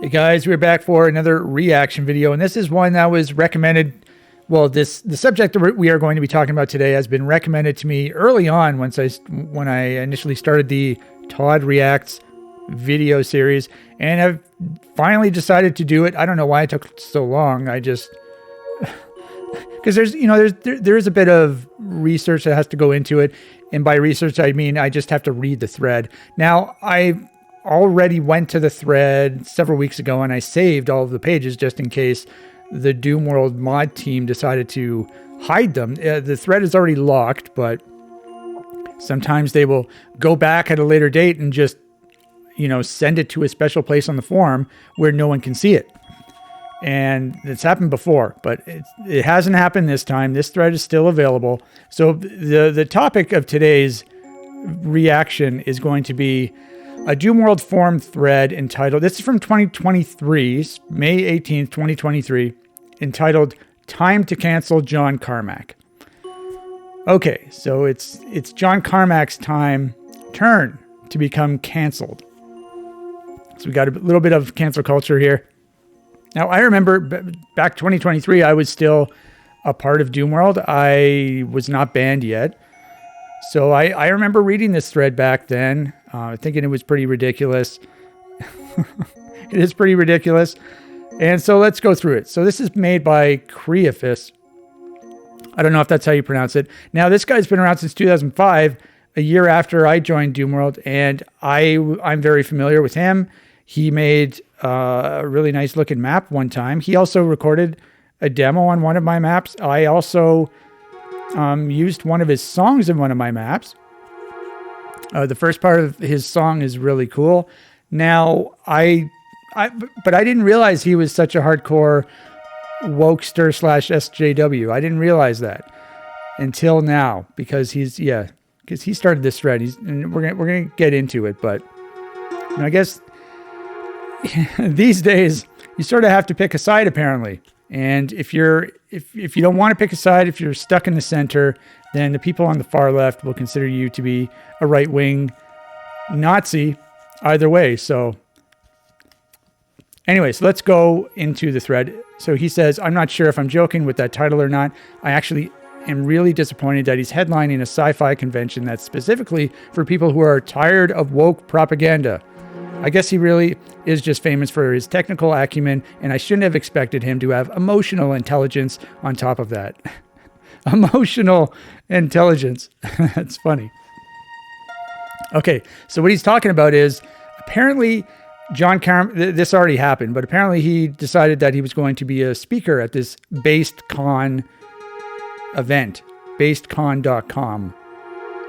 Hey guys, we're back for another reaction video, and this is one that was recommended. Well, the subject that we are going to be talking about today has been recommended to me early on when I initially started the Todd Reacts video series, and I've finally decided to do it. I don't know why it took so long. I just because there is a bit of research that has to go into it, and by research I mean I just have to read the thread. Now I already went to the thread several weeks ago and I saved all of the pages just in case the Doomworld mod team decided to hide them. The thread is already locked, but sometimes they will go back at a later date and just, send it to a special place on the forum where no one can see it. And it's happened before, but it hasn't happened this time. This thread is still available. So the topic of today's reaction is going to be a Doomworld forum thread entitled, this is from 2023, May 18th, 2023, entitled Time to Cancel John Carmack. Okay, so it's John Carmack's turn to become canceled. So we got a little bit of cancel culture here. Now, I remember back 2023, I was still a part of Doomworld. I was not banned yet. So I remember reading this thread back then, thinking it was pretty ridiculous. It is pretty ridiculous. And so let's go through it. So this is made by Creafis. I don't know if that's how you pronounce it. Now, this guy's been around since 2005, a year after I joined Doomworld, and I'm very familiar with him. He made a really nice looking map one time. He also recorded a demo on one of my maps. I also used one of his songs in one of my maps. The first part of his song is really cool. Now, but I didn't realize he was such a hardcore wokester / SJW. I didn't realize that until now because he started this thread. And we're gonna get into it, but I guess these days you sort of have to pick a side apparently. And if you don't want to pick a side, if you're stuck in the center, then the people on the far left will consider you to be a right-wing Nazi either way. So anyway, so let's go into the thread. So he says, I'm not sure if I'm joking with that title or not. I actually am really disappointed that he's headlining a sci-fi convention that's specifically for people who are tired of woke propaganda. I guess he really is just famous for his technical acumen, and I shouldn't have expected him to have emotional intelligence on top of that. Emotional intelligence. That's funny. Okay, so what he's talking about is apparently John Carmack, this already happened, but apparently he decided that he was going to be a speaker at this BasedCon event, basedcon.com.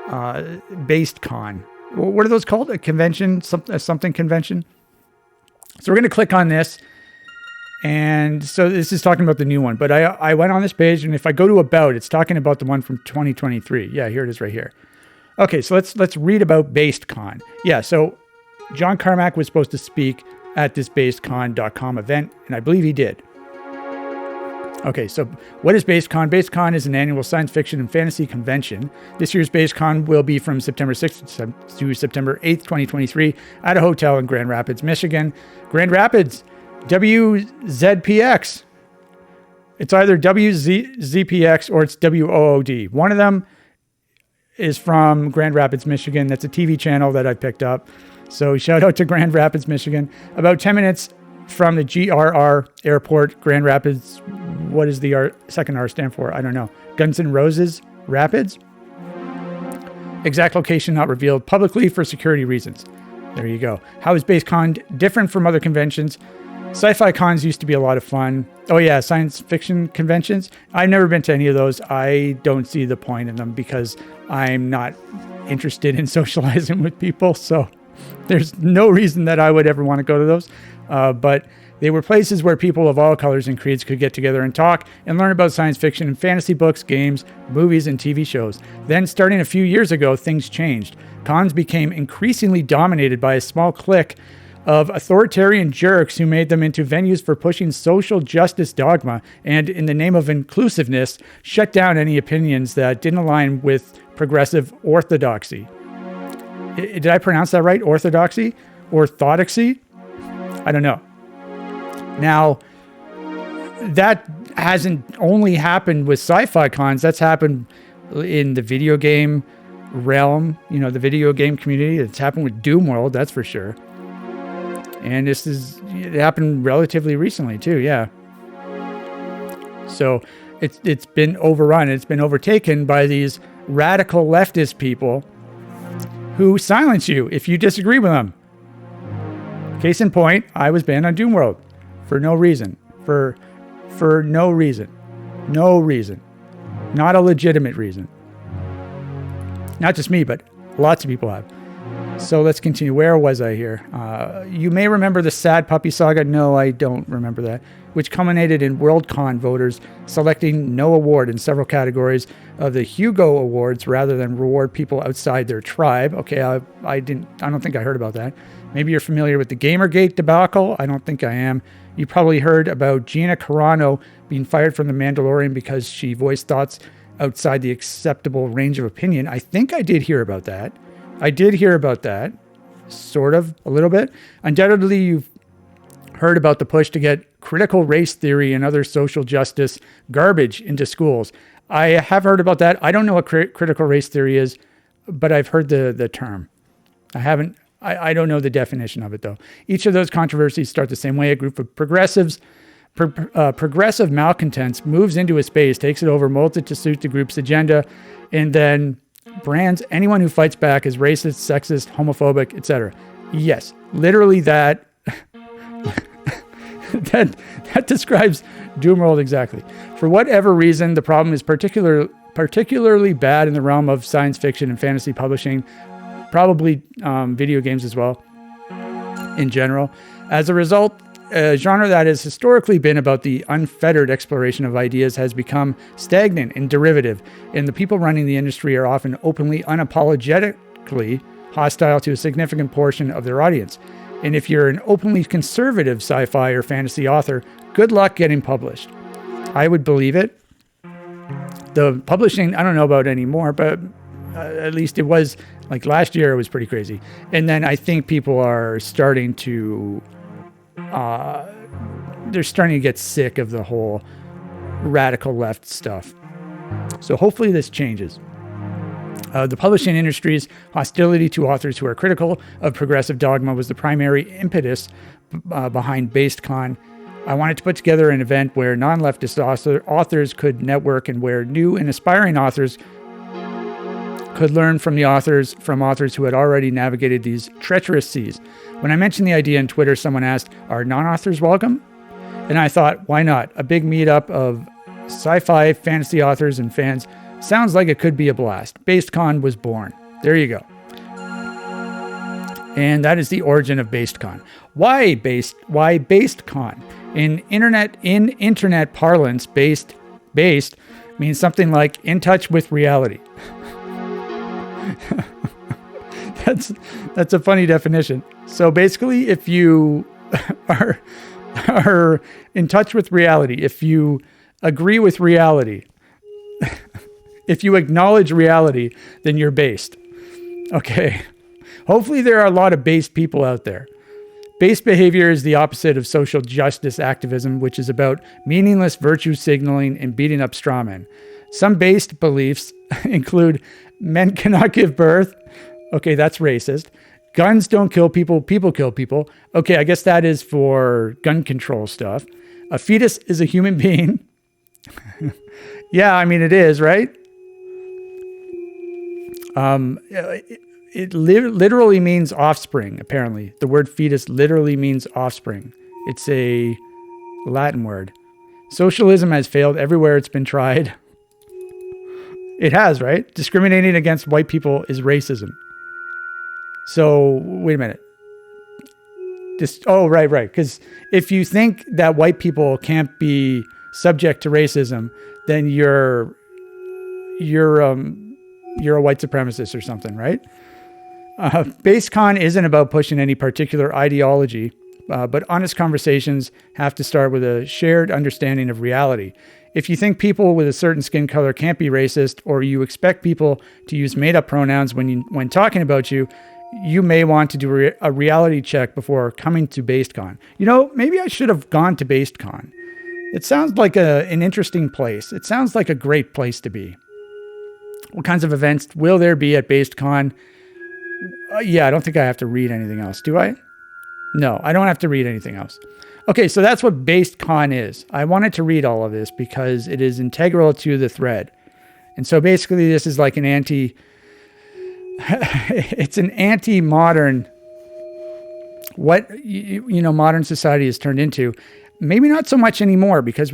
BasedCon. What are those called? A convention? Something convention? So we're going to click on this. And so this is talking about the new one. But I went on this page, and if I go to About, it's talking about the one from 2023. Yeah, here it is right here. Okay, so let's read about BasedCon. Yeah, so John Carmack was supposed to speak at this basedcon.com event, and I believe he did. Okay, so what is BasedCon? BasedCon is an annual science fiction and fantasy convention. This year's BasedCon will be from September 6th to September 8th, 2023 at a hotel in Grand Rapids, Michigan. Grand Rapids, WZPX. It's either WZPX or it's WOOD. One of them is from Grand Rapids, Michigan. That's a TV channel that I picked up. So shout out to Grand Rapids, Michigan. About 10 minutes from the GRR airport, Grand Rapids. What does the second R stand for? I don't know. Guns N' Roses Rapids? Exact location not revealed publicly for security reasons. There you go. How is BasedCon different from other conventions? Sci-fi cons used to be a lot of fun. Oh yeah, science fiction conventions. I've never been to any of those. I don't see the point in them because I'm not interested in socializing with people. So there's no reason that I would ever want to go to those. But they were places where people of all colors and creeds could get together and talk and learn about science fiction and fantasy books, games, movies, and TV shows. Then, starting a few years ago, things changed. Cons became increasingly dominated by a small clique of authoritarian jerks who made them into venues for pushing social justice dogma and, in the name of inclusiveness, shut down any opinions that didn't align with progressive orthodoxy. Did I pronounce that right? Orthodoxy? Orthodoxy? I don't know. Now, that hasn't only happened with sci-fi cons. That's happened in the video game realm, the video game community. It's happened with Doomworld, that's for sure. And it happened relatively recently too, yeah. So it's been overrun. It's been overtaken by these radical leftist people who silence you if you disagree with them. Case in point, I was banned on Doomworld for no reason. For no reason. No reason. Not a legitimate reason. Not just me, but lots of people have. So let's continue. Where was I here? You may remember the sad puppy saga. No, I don't remember that. Which culminated in Worldcon voters selecting no award in several categories of the Hugo Awards rather than reward people outside their tribe. Okay, I don't think I heard about that. Maybe you're familiar with the Gamergate debacle. I don't think I am. You probably heard about Gina Carano being fired from The Mandalorian because she voiced thoughts outside the acceptable range of opinion. I think I did hear about that. Sort of, a little bit. Undoubtedly, you've heard about the push to get critical race theory and other social justice garbage into schools. I have heard about that. I don't know what critical race theory is, but I've heard the term. I don't know the definition of it, though. Each of those controversies start the same way. A group of progressive malcontents moves into a space, takes it over, molds it to suit the group's agenda, and then brands anyone who fights back as racist, sexist, homophobic, etc. Yes, literally that. that describes Doomworld exactly. For whatever reason, the problem is particularly bad in the realm of science fiction and fantasy publishing, probably video games as well, in general. As a result, a genre that has historically been about the unfettered exploration of ideas has become stagnant and derivative, and the people running the industry are often openly, unapologetically hostile to a significant portion of their audience. And if you're an openly conservative sci-fi or fantasy author, good luck getting published. I would believe it. The publishing, I don't know about anymore, but at least it was, like last year, it was pretty crazy. And then I think people are starting to, they're starting to get sick of the whole radical left stuff. So hopefully this changes. The publishing industry's hostility to authors who are critical of progressive dogma was the primary impetus behind BasedCon. I wanted to put together an event where non-leftist authors could network and where new and aspiring authors could learn from authors who had already navigated these treacherous seas. When I mentioned the idea on Twitter, someone asked, "Are non-authors welcome?" And I thought, why not? A big meetup of sci-fi, fantasy authors and fans sounds like it could be a blast. BasedCon was born. There you go. And that is the origin of BasedCon. Why BasedCon? In internet parlance, based means something like in touch with reality. That's a funny definition. So basically, if you are in touch with reality, if you agree with reality, if you acknowledge reality, then you're based. Okay. Hopefully there are a lot of based people out there. Based behavior is the opposite of social justice activism, which is about meaningless virtue signaling and beating up straw men. Some based beliefs include men cannot give birth. Okay, that's racist. Guns don't kill people, people kill people. Okay, I guess that is for gun control stuff. A fetus is a human being. Yeah, I mean, it is, right? It literally means offspring, apparently. The word fetus literally means offspring. It's a Latin word. Socialism has failed everywhere it's been tried. It has, right? Discriminating against white people is racism. So, wait a minute. Right. Because if you think that white people can't be subject to racism, then you're a white supremacist or something, right? BasedCon isn't about pushing any particular ideology, but honest conversations have to start with a shared understanding of reality. If you think people with a certain skin color can't be racist, or you expect people to use made-up pronouns when talking about you, you may want to do a reality check before coming to BasedCon. Maybe I should have gone to BasedCon. It sounds like an interesting place. It sounds like a great place to be. What kinds of events will there be at BasedCon? Yeah, I don't think I have to read anything else, do I? No, I don't have to read anything else. Okay, so that's what BasedCon is. I wanted to read all of this because it is integral to the thread. And so basically this is like an it's an anti-modern, what modern society has turned into. Maybe not so much anymore, because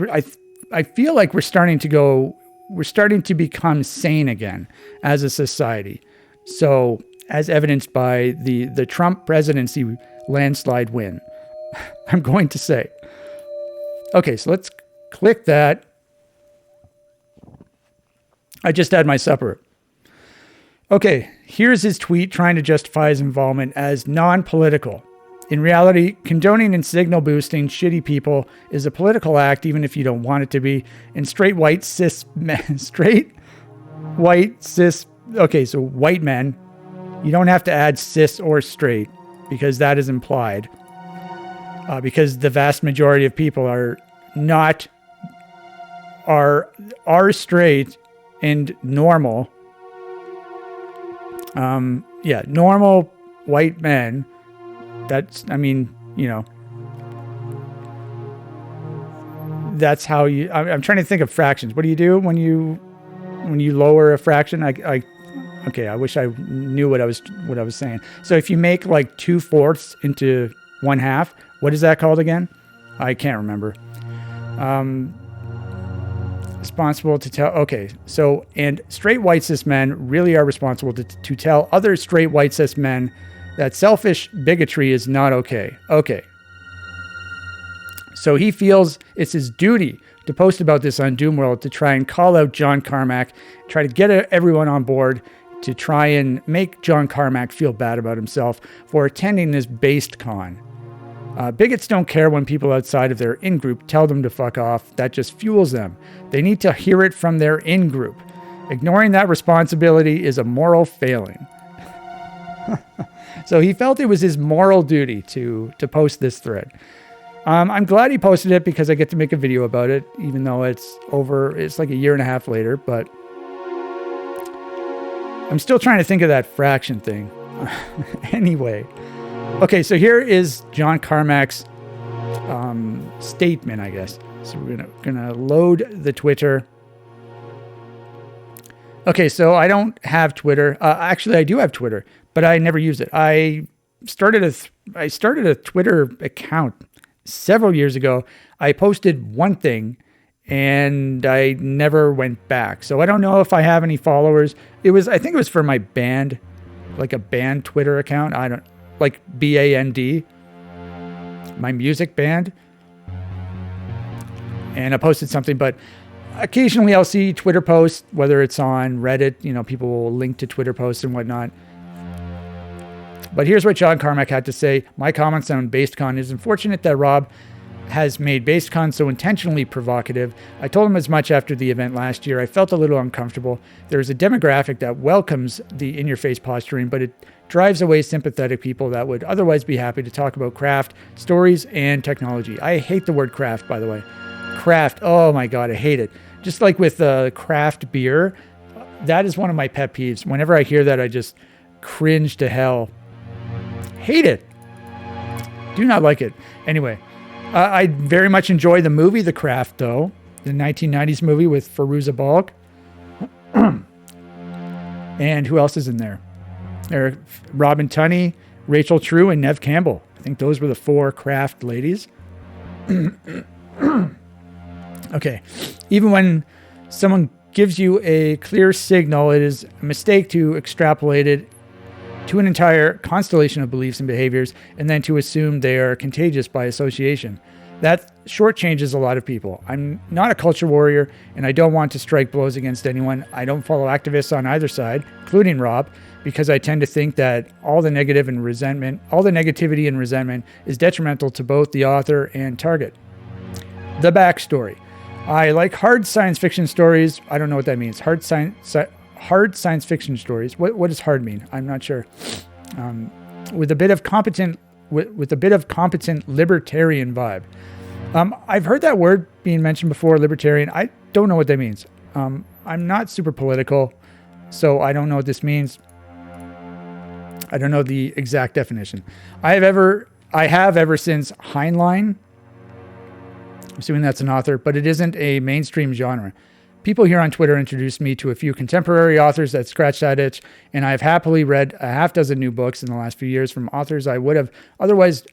I feel like we're starting to become sane again as a society. So as evidenced by the Trump presidency landslide win, I'm going to say. Okay, so let's click that. I just had my supper. Okay, here's his tweet trying to justify his involvement as non-political. In reality, condoning and signal boosting shitty people is a political act, even if you don't want it to be. And white men, you don't have to add cis or straight, because that is implied. Because the vast majority of people are straight and normal. Normal white men. That's that's how you, I'm trying to think of fractions. What do you do when you lower a fraction? Okay, I wish I knew what I was saying. So if you make like 2/4 into 1/2, what is that called again? I can't remember. Responsible to tell. Okay, so, and straight white cis men really are responsible to tell other straight white cis men that selfish bigotry is not okay. Okay. So he feels it's his duty to post about this on Doomworld, to try and call out John Carmack, try to get everyone on board, to try and make John Carmack feel bad about himself for attending this BasedCon. Bigots don't care when people outside of their in-group tell them to fuck off. That just fuels them. They need to hear it from their in-group. Ignoring that responsibility is a moral failing. So he felt it was his moral duty to post this thread. I'm glad he posted it, because I get to make a video about it, even though it's like a year and a half later, but I'm still trying to think of that fraction thing. Anyway. Okay, so here is John Carmack's statement, I guess. So we're gonna load the Twitter. Okay, so I don't have Twitter. Actually, I do have Twitter, but I never use it. I started a Twitter account several years ago. I posted one thing and I never went back. So I don't know if I have any followers. I think it was for my band, like a band Twitter account. Like BAND, my music band. And I posted something, but occasionally I'll see Twitter posts, whether it's on Reddit, people will link to Twitter posts and whatnot. But here's what John Carmack had to say. My comments on BasedCon: is unfortunate that Rob has made BasedCon so intentionally provocative. I told him as much after the event last year. I felt a little uncomfortable. There is a demographic that welcomes the in-your-face posturing, but it drives away sympathetic people that would otherwise be happy to talk about craft, stories, and technology. I hate the word craft, by the way. Craft, oh my God, I hate it. Just like with craft beer, that is one of my pet peeves. Whenever I hear that, I just cringe to hell. Hate it. Do not like it. Anyway, I very much enjoy the movie The Craft, though. The 1990s movie with Fairuza Balk. And who else is in there? There, Robin Tunney, Rachel True, and Nev Campbell. I think those were the 4 craft ladies. Okay. Even when someone gives you a clear signal, it is a mistake to extrapolate it to an entire constellation of beliefs and behaviors, and then to assume they are contagious by association. That shortchanges a lot of people. I'm not a culture warrior, and I don't want to strike blows against anyone. I don't follow activists on either side, including Rob, because I tend to think that all the negativity and resentment is detrimental to both the author and target. The backstory. I like hard science fiction stories. I don't know what that means. Hard science fiction stories. What does hard mean? I'm not sure. with a bit of competent libertarian vibe. I've heard that word being mentioned before, libertarian. I don't know what that means. I'm not super political, so I don't know what this means. I don't know the exact definition. I have ever since Heinlein. I'm assuming that's an author, but it isn't a mainstream genre. People here on Twitter introduced me to a few contemporary authors that scratch that itch, and I've happily read a half dozen new books in the last few years from authors I would have otherwise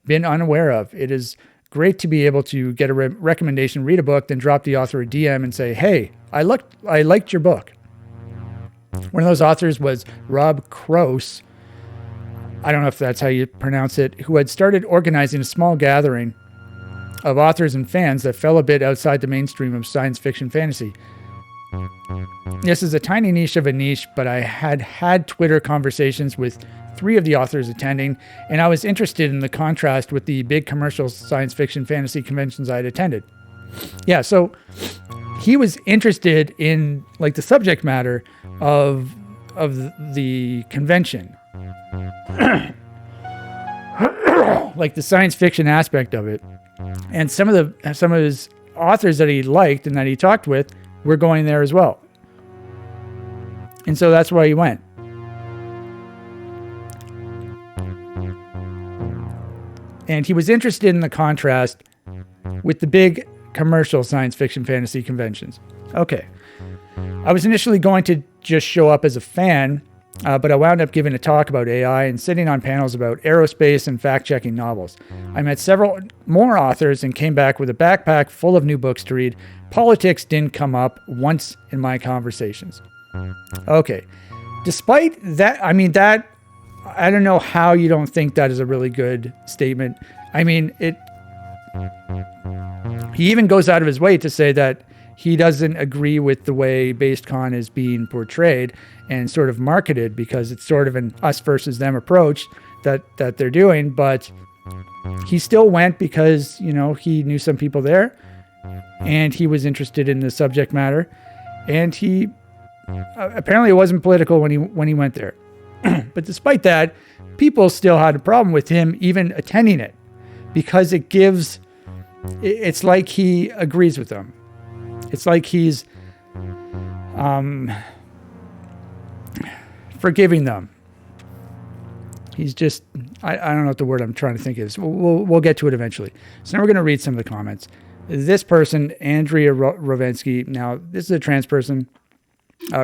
been unaware of. It is great to be able to get a recommendation, read a book, then drop the author a DM and say, hey, I liked your book. One of those authors was Rob Cross. I don't know if that's how you pronounce it, who had started organizing a small gathering of authors and fans that fell a bit outside the mainstream of science fiction fantasy. This is a tiny niche of a niche, but I had Twitter conversations with 3 of the authors attending, and I was interested in the contrast with the big commercial science fiction fantasy conventions I had attended. Yeah, so he was interested in like the subject matter of the convention. Like the science fiction aspect of it. And some of his authors that he liked and that he talked with were going there as well. And so that's why he went. And he was interested in the contrast with the big commercial science fiction fantasy conventions. Okay. I was initially going to just show up as a fan, but I wound up giving a talk about AI and sitting on panels about aerospace and fact-checking novels. I met several more authors and came back with a backpack full of new books to read. Politics didn't come up once in my conversations. Okay. Despite that, I don't know how you don't think that is a really good statement. I mean, he even goes out of his way to say that he doesn't agree with the way BasedCon is being portrayed and sort of marketed, because it's sort of an us versus them approach that they're doing. But he still went because, he knew some people there and he was interested in the subject matter. And he apparently it wasn't political when he went there. But despite that, people still had a problem with him even attending it, because it's like he agrees with them. It's like he's forgiving them. He's just, I don't know what the word I'm trying to think is. We'll get to it eventually. So now we're going to read some of the comments. This person, Andrea Rovensky. Now, this is a trans person,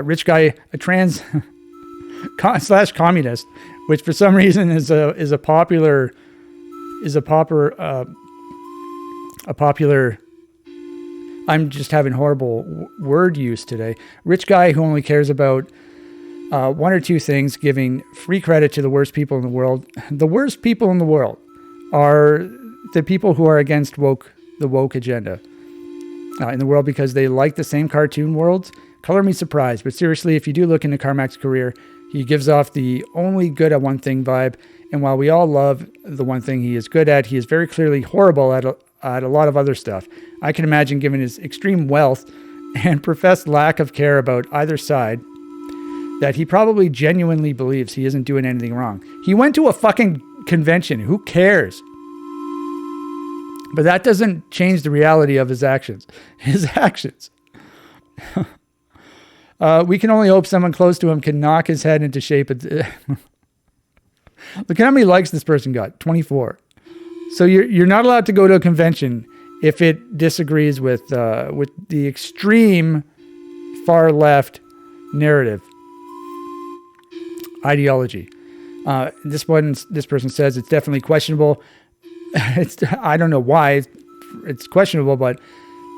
rich guy, a trans / communist, which for some reason is a popular. I'm just having horrible word use today. Rich guy who only cares about one or two things, giving free credit to the worst people in the world. The worst people in the world are the people who are against the woke agenda in the world, because they like the same cartoon worlds. Color me surprised, but seriously, if you do look into Carmack's career, he gives off the only good at one thing vibe. And while we all love the one thing he is good at, he is very clearly horrible at a lot of other stuff. I can imagine, given his extreme wealth and professed lack of care about either side, that he probably genuinely believes he isn't doing anything wrong. He went to a fucking convention. Who cares? But that doesn't change the reality of his actions. His actions. We can only hope someone close to him can knock his head into shape. Look at how many likes this person got. 24. So you're not allowed to go to a convention if it disagrees with the extreme far left narrative ideology. This person says it's definitely questionable. I don't know why it's questionable, but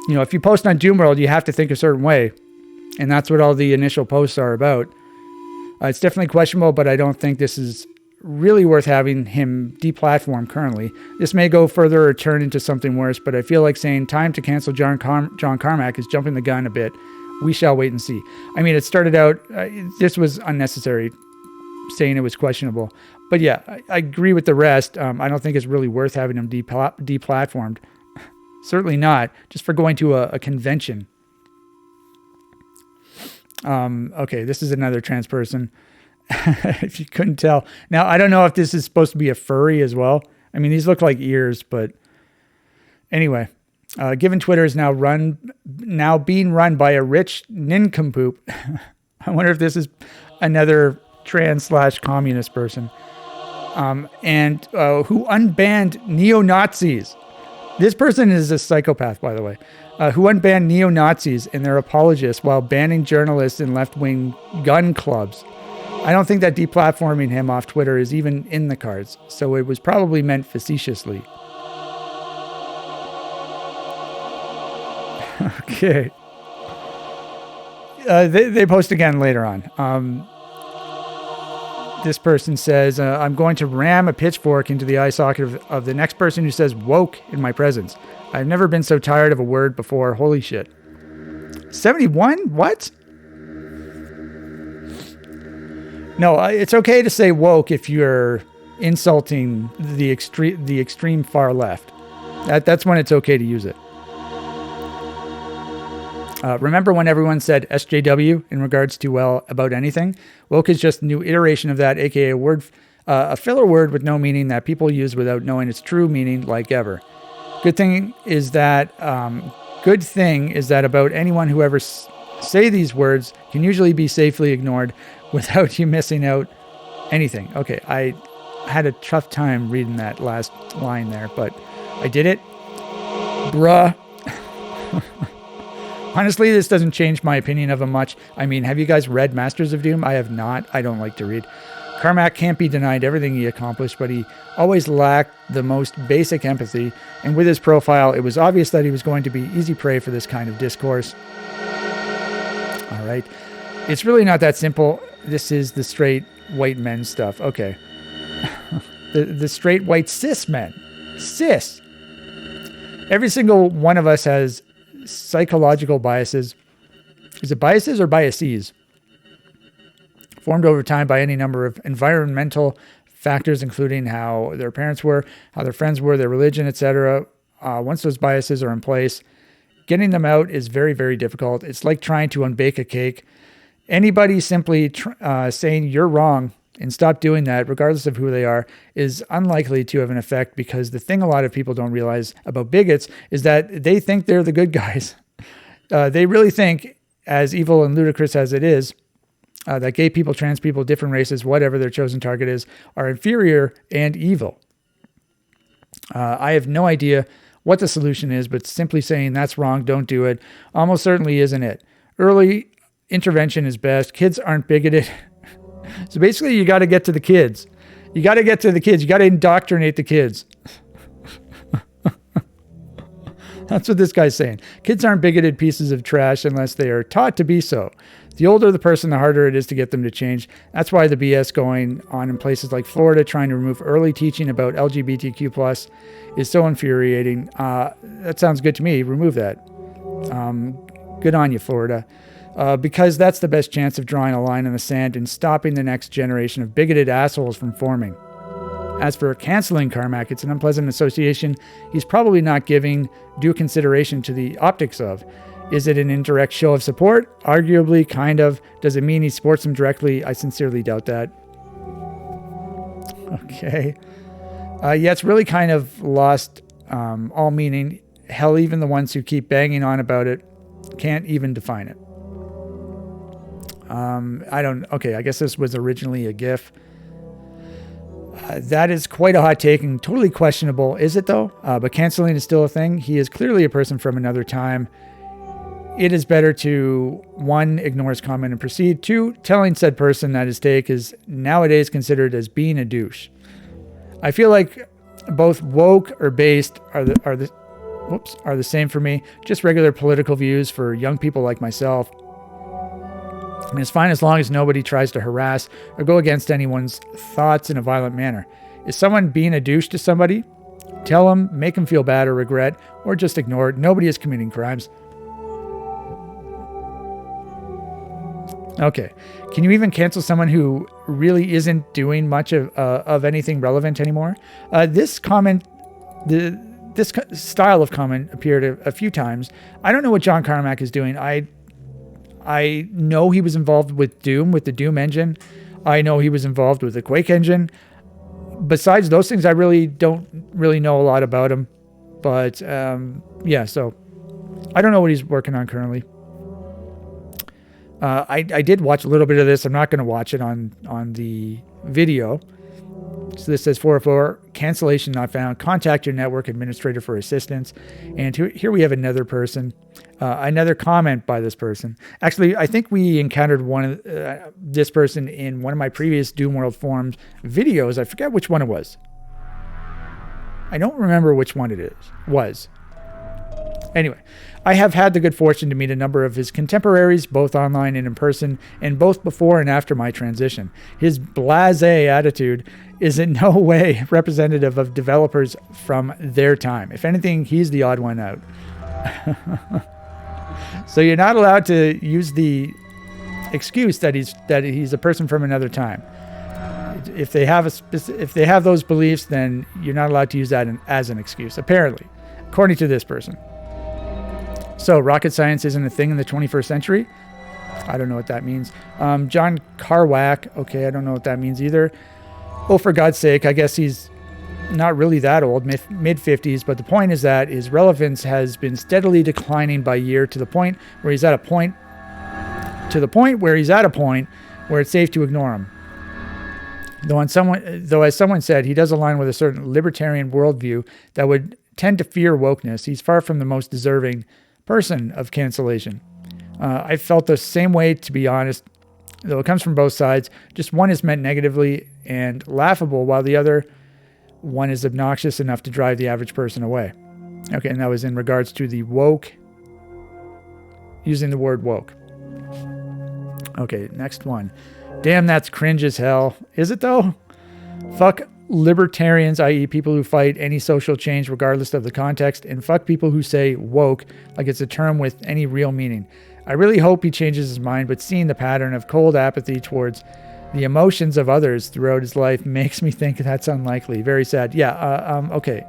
if you post on Doomworld, you have to think a certain way, and that's what all the initial posts are about. It's definitely questionable, but I don't think this is really worth having him deplatform currently. This may go further or turn into something worse, but I feel like saying time to cancel John Carmack is jumping the gun a bit. We shall wait and see. I mean, it started out, this was unnecessary, saying it was questionable. But yeah, I agree with the rest. I don't think it's really worth having him deplatformed. Certainly not, just for going to a convention. Okay, this is another trans person. If you couldn't tell. Now, I don't know if this is supposed to be a furry as well. I mean, these look like ears, but anyway, given Twitter is now being run by a rich nincompoop, I wonder if this is another trans/communist person, and who unbanned neo-Nazis. This person is a psychopath, by the way, who unbanned neo-Nazis and their apologists while banning journalists and left-wing gun clubs. I don't think that deplatforming him off Twitter is even in the cards, so it was probably meant facetiously. Okay. They post again later on. This person says, I'm going to ram a pitchfork into the eye socket of the next person who says woke in my presence. I've never been so tired of a word before. Holy shit. 71? What? No, it's okay to say woke if you're insulting the extreme far left. That's when it's okay to use it. Remember when everyone said SJW in regards to, well, about anything? Woke is just a new iteration of that, aka a filler word with no meaning that people use without knowing its true meaning, like ever. Good thing is that about anyone who ever say these words can usually be safely ignored without you missing out anything. Okay, I had a tough time reading that last line there, but I did it. Bruh. Honestly, this doesn't change my opinion of him much. I mean, have you guys read Masters of Doom? I have not. I don't like to read. Carmack can't be denied everything he accomplished, but he always lacked the most basic empathy. And with his profile, it was obvious that he was going to be easy prey for this kind of discourse. All right. It's really not that simple. This is the straight white men stuff. Okay. the straight white cis men. Cis. Every single one of us has psychological biases. Is it biases or biases? Formed over time by any number of environmental factors, including how their parents were, how their friends were, their religion, etc. Once those biases are in place, getting them out is very, very difficult. It's like trying to unbake a cake. Anybody simply saying you're wrong and stop doing that, regardless of who they are, is unlikely to have an effect, because the thing a lot of people don't realize about bigots is that they think they're the good guys. They really think, as evil and ludicrous as it is, that gay people, trans people, different races, whatever their chosen target is, are inferior and evil. I have no idea what the solution is, but simply saying that's wrong, don't do it, almost certainly isn't it. Early intervention is best. Kids aren't bigoted. So basically, you got to get to the kids. You got to indoctrinate the kids. That's what this guy's saying. Kids aren't bigoted pieces of trash unless they are taught to be so. The older the person, the harder it is to get them to change. That's why the BS going on in places like Florida, trying to remove early teaching about LGBTQ+ is so infuriating. That sounds good to me. Remove that. Good on you, Florida. Because that's the best chance of drawing a line in the sand and stopping the next generation of bigoted assholes from forming. As for canceling Carmack, it's an unpleasant association he's probably not giving due consideration to the optics of. Is it an indirect show of support? Arguably, kind of. Does it mean he supports him directly? I sincerely doubt that. Okay. Yeah, it's really kind of lost all meaning. Hell, even the ones who keep banging on about it can't even define it. Okay, I guess this was originally a GIF. That is quite a hot take and totally questionable. Is it though? But canceling is still a thing. He is clearly a person from another time. It is better to, 1, ignore his comment and proceed. 2, telling said person that his take is nowadays considered as being a douche. I feel like both woke or based are the same for me. Just regular political views for young people like myself. And it's fine as long as nobody tries to harass or go against anyone's thoughts in a violent manner. Is someone being a douche to somebody? Tell them, make them feel bad or regret, or just ignore it. Nobody is committing crimes. Okay. Can you even cancel someone who really isn't doing much of anything relevant anymore? This comment, this style of comment appeared a few times. I don't know what John Carmack is doing. I know he was involved with Doom, with the Doom engine. I know he was involved with the Quake engine. Besides those things, I really don't really know a lot about him. But yeah, so I don't know what he's working on currently. I did watch a little bit of this. I'm not going to watch it on the video. So this says 404, cancellation not found. Contact your network administrator for assistance. And here we have another person, another comment by this person. Actually, I think we encountered this person in one of my previous Doomworld forums videos. I forget which one it was. I don't remember which one it was. Anyway, I have had the good fortune to meet a number of his contemporaries, both online and in person, and both before and after my transition. His blasé attitude is in no way representative of developers from their time. If anything, he's the odd one out. So you're not allowed to use the excuse that he's a person from another time. If they have those beliefs, then you're not allowed to use that as an excuse, apparently, according to this person. So rocket science isn't a thing in the 21st century. I don't know what that means. John Carmack. Okay, I don't know what that means either. Oh, for God's sake, I guess he's not really that old, mid-50s, but the point is that his relevance has been steadily declining by year to the point where he's at a point where it's safe to ignore him. Though as someone said, he does align with a certain libertarian worldview that would tend to fear wokeness. He's far from the most deserving person of cancellation. I felt the same way, to be honest, though it comes from both sides. Just one is meant negatively and laughable, while the other one is obnoxious enough to drive the average person away. Okay, and that was in regards to the woke, using the word woke. Okay, next one. Damn, that's cringe as hell. Is it though? Fuck libertarians, i.e. people who fight any social change regardless of the context, and fuck people who say woke like it's a term with any real meaning. I really hope he changes his mind, but seeing the pattern of cold apathy towards the emotions of others throughout his life makes me think that's unlikely. Very sad. Yeah, okay.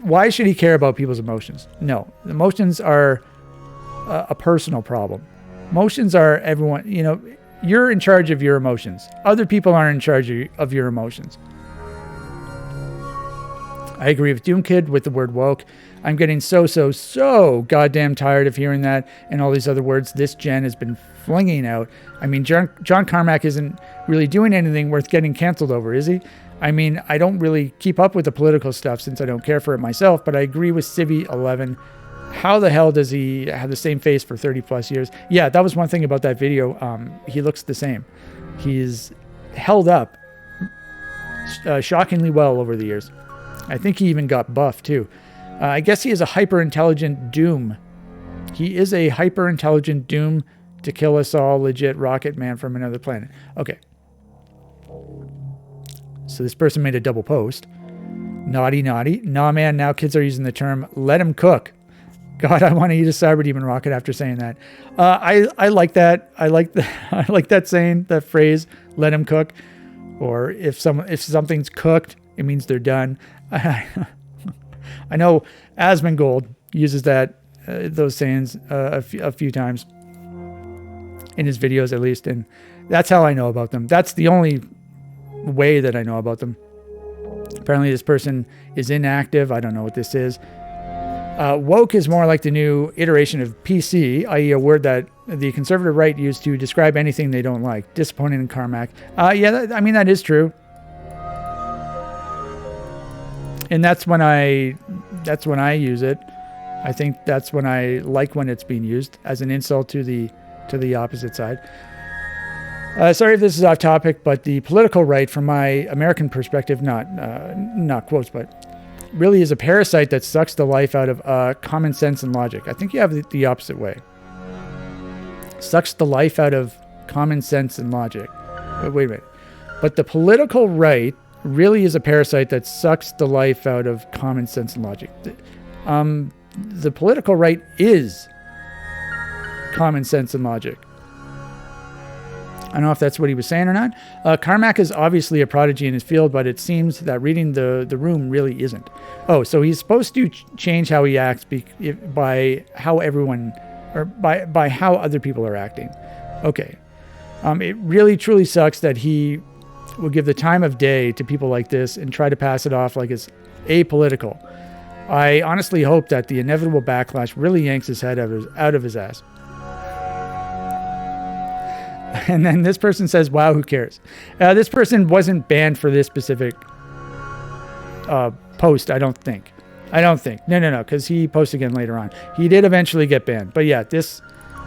Why should he care about people's emotions? No, emotions are a personal problem. Emotions are everyone, you're in charge of your emotions. Other people aren't in charge of your emotions. I agree with Doomkid with the word woke. I'm getting so goddamn tired of hearing that and all these other words this gen has been flinging out. I mean, John Carmack isn't really doing anything worth getting canceled over, is he? I mean, I don't really keep up with the political stuff since I don't care for it myself, but I agree with Civi11. How the hell does he have the same face for 30 plus years? Yeah, that was one thing about that video. He looks the same. He's held up shockingly well over the years. I think he even got buff too. I guess he is a hyper-intelligent Doom. He is a hyper-intelligent Doom to kill us all, legit rocket man from another planet. Okay. So this person made a double post. Naughty. Nah, man, now kids are using the term, let him cook. God, I want to eat a cyber demon rocket after saying that. I like that. I like that saying, that phrase, let him cook. Or if something's cooked, it means they're done. I know Asmongold uses those sayings a few times in his videos, at least, and that's how I know about them. That's the only way that I know about them. Apparently, this person is inactive. I don't know what this is. Woke is more like the new iteration of PC, i.e. a word that the conservative right used to describe anything they don't like. Disappointing in Carmack. Yeah, that is true. And that's when I use it. I think that's when I like when it's being used as an insult to the opposite side. Sorry if this is off topic, but the political right, from my American perspective, not quotes, but really is a parasite that sucks the life out of common sense and logic. I think you have the opposite way. Sucks the life out of common sense and logic. Wait a minute. But the political right really is a parasite that sucks the life out of common sense and logic. The political right is common sense and logic. I don't know if that's what he was saying or not. Carmack is obviously a prodigy in his field, but it seems that reading the room really isn't. Oh, so he's supposed to change how he acts by how everyone, or by how other people are acting. Okay. It really, truly sucks that he will give the time of day to people like this and try to pass it off like it's apolitical. I honestly hope that the inevitable backlash really yanks his head out of his ass. And then this person says, wow, who cares? This person wasn't banned for this specific post, I don't think. No, because he posted again later on. He did eventually get banned. But yeah, this,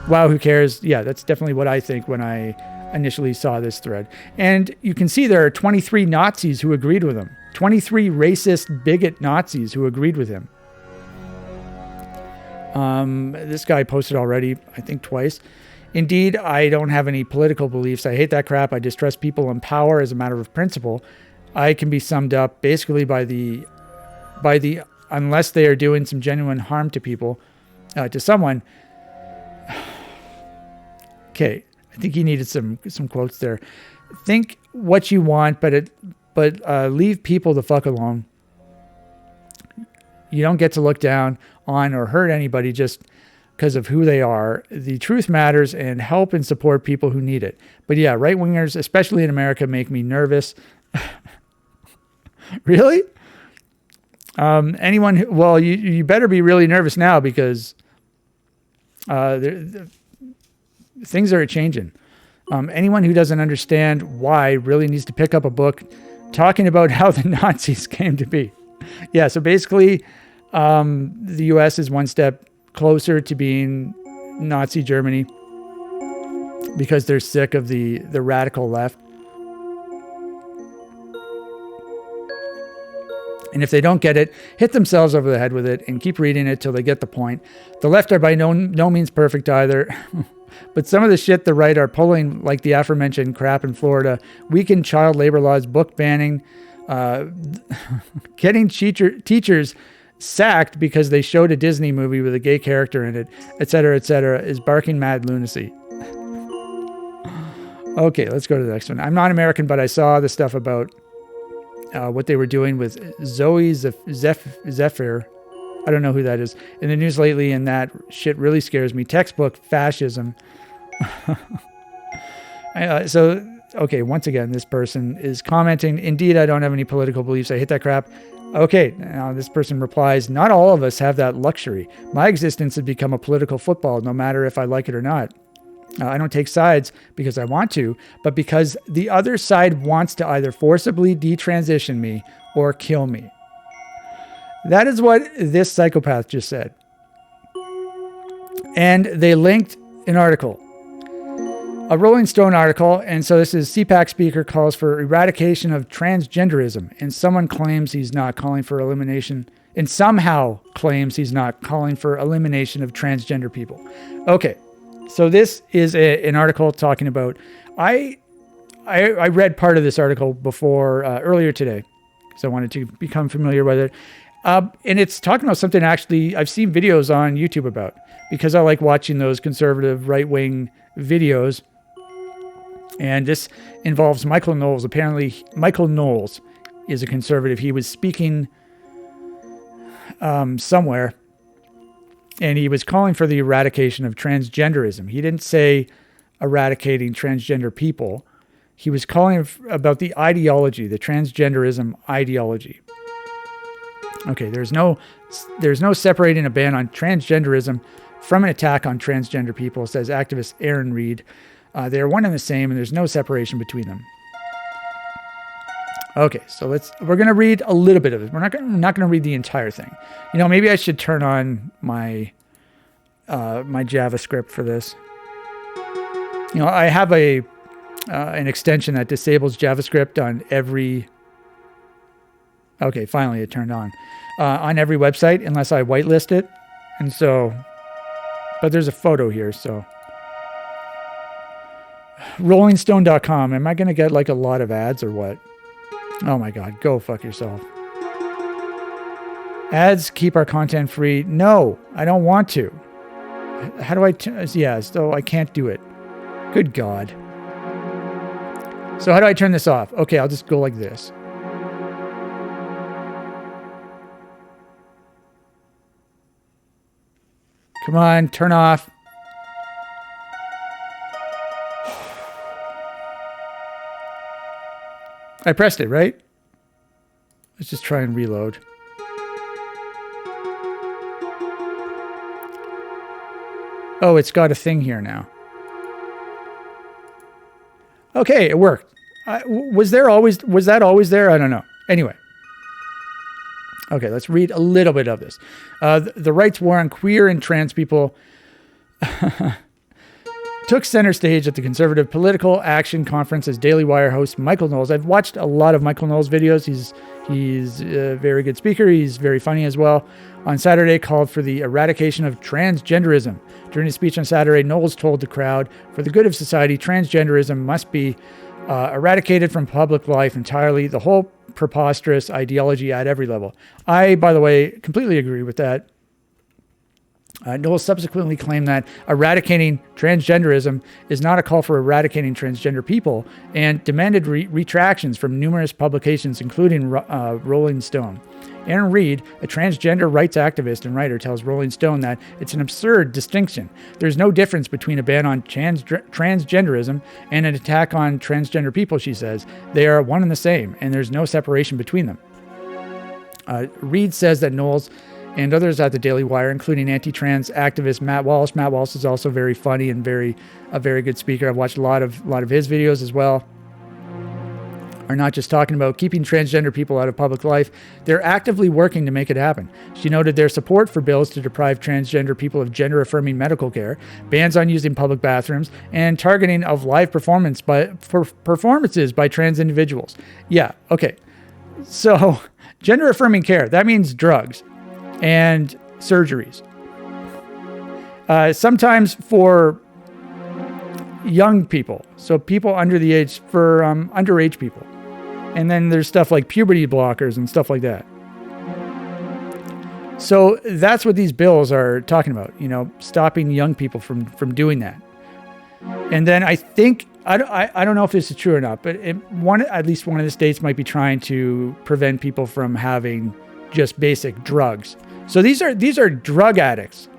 wow, who cares? Yeah, that's definitely what I think when I initially saw this thread. And you can see there are 23 Nazis who agreed with him. 23 racist, bigot Nazis who agreed with him. This guy posted already, I think twice. Indeed, I don't have any political beliefs. I hate that crap. I distrust people in power as a matter of principle. I can be summed up basically by the unless they are doing some genuine harm to people, to someone. Okay, I think he needed some quotes there. Think what you want, but leave people the fuck alone. You don't get to look down on or hurt anybody just because of who they are. The truth matters, and help and support people who need it. But yeah, right-wingers, especially in America, make me nervous. Really? Anyone who, well, you better be really nervous now, because things are changing. Anyone who doesn't understand why really needs to pick up a book talking about how the Nazis came to be. Yeah, so basically, the U.S. is one step closer to being Nazi Germany because they're sick of the radical left. And if they don't get it, hit themselves over the head with it and keep reading it till they get the point. The left are by no means perfect either. But some of the shit the right are pulling, like the aforementioned crap in Florida, weakened child labor laws, book banning, getting teachers sacked because they showed a Disney movie with a gay character in it, etc., is barking mad lunacy. Okay, let's go to the next one. I'm not American, but I saw the stuff about what they were doing with Zoe Zephyr. I don't know who that is. In the news lately, and that shit really scares me. Textbook fascism. Okay, once again, this person is commenting, indeed, I don't have any political beliefs. I hate that crap. Okay, now this person replies, not all of us have that luxury. My existence has become a political football, no matter if I like it or not. I don't take sides because I want to, but because the other side wants to either forcibly detransition me or kill me. That is what this psychopath just said. And they linked an article, a Rolling Stone article. And so this is CPAC speaker calls for eradication of transgenderism. And someone claims he's not calling for elimination, and somehow claims he's not calling for elimination of transgender people. Okay. So this is an article talking about, I read part of this article before earlier today, so I wanted to become familiar with it. And it's talking about something actually I've seen videos on YouTube about, because I like watching those conservative right-wing videos. And this involves Michael Knowles. Apparently, Michael Knowles is a conservative. He was speaking somewhere, and he was calling for the eradication of transgenderism. He didn't say eradicating transgender people. He was calling about the ideology, the transgenderism ideology. Okay, there's no separating a ban on transgenderism from an attack on transgender people, says activist Aaron Reed. They are one and the same, and there's no separation between them. Okay, so we're going to read a little bit of it. We're not going to read the entire thing. You know, maybe I should turn on my my JavaScript for this. You know, I have an extension that disables JavaScript on every. Okay, finally it turned on every website unless I whitelist it, and so. But there's a photo here, so. RollingStone.com. Am I going to get like a lot of ads or what? Oh my God, go fuck yourself. Ads keep our content free. No, I don't want to. How do I... yeah, so I can't do it. Good God. So how do I turn this off? Okay, I'll just go like this. Come on, turn off. I pressed it, right? Let's just try and reload. Oh, it's got a thing here now. Okay, it worked. Was that always there? I don't know. Anyway. Okay, let's read a little bit of this. The rights war on queer and trans people took center stage at the Conservative Political Action Conference as Daily Wire host Michael Knowles. I've watched a lot of Michael Knowles' videos. He's a very good speaker. He's very funny as well. On Saturday, called for the eradication of transgenderism. During his speech on Saturday, Knowles told the crowd, for the good of society, transgenderism must be eradicated from public life entirely. The whole preposterous ideology at every level. I, by the way, completely agree with that. Knowles subsequently claimed that eradicating transgenderism is not a call for eradicating transgender people and demanded retractions from numerous publications, including Rolling Stone. Aaron Reed, a transgender rights activist and writer, tells Rolling Stone that it's an absurd distinction. There's no difference between a ban on transgenderism and an attack on transgender people, she says. They are one and the same, and there's no separation between them. Reed says that Knowles and others at the Daily Wire, including anti-trans activist Matt Walsh. Matt Walsh is also very funny and a very good speaker. I've watched a lot of his videos as well. Are not just talking about keeping transgender people out of public life, they're actively working to make it happen. She noted their support for bills to deprive transgender people of gender-affirming medical care, bans on using public bathrooms, and targeting of live performances by trans individuals. Yeah, okay. So, gender-affirming care, that means drugs and surgeries. Sometimes for young people, so people under the age, for underage people. And then there's stuff like puberty blockers and stuff like that. So that's what these bills are talking about, stopping young people from doing that. And then I think, I don't know if this is true or not, but at least one of the states might be trying to prevent people from having just basic drugs. So these are drug addicts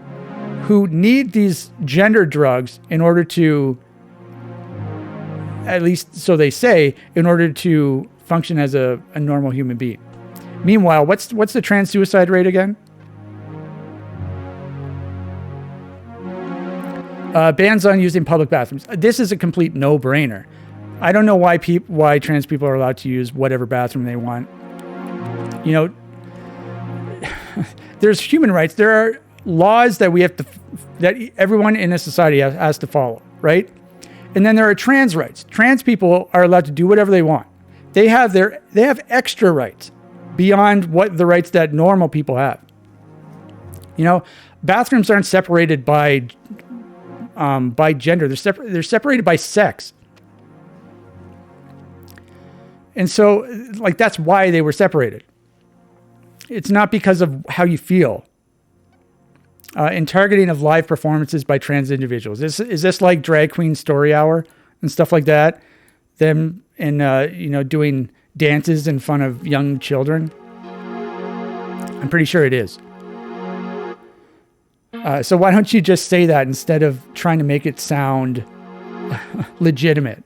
who need these gender drugs in order to, at least so they say, in order to function as a normal human being. Meanwhile, what's the trans suicide rate again? Bans on using public bathrooms. This is a complete no-brainer. I don't know why trans people are allowed to use whatever bathroom they want. There's human rights. There are laws that that everyone in a society has to follow, right? And then there are trans rights. Trans people are allowed to do whatever they want. They have extra rights beyond what the rights that normal people have. Bathrooms aren't separated by gender. They're separated by sex. And so, that's why they were separated. It's not because of how you feel. In targeting of live performances by trans individuals. Is this like drag queen story hour and stuff like that? Them doing dances in front of young children? I'm pretty sure it is. So why don't you just say that instead of trying to make it sound legitimate?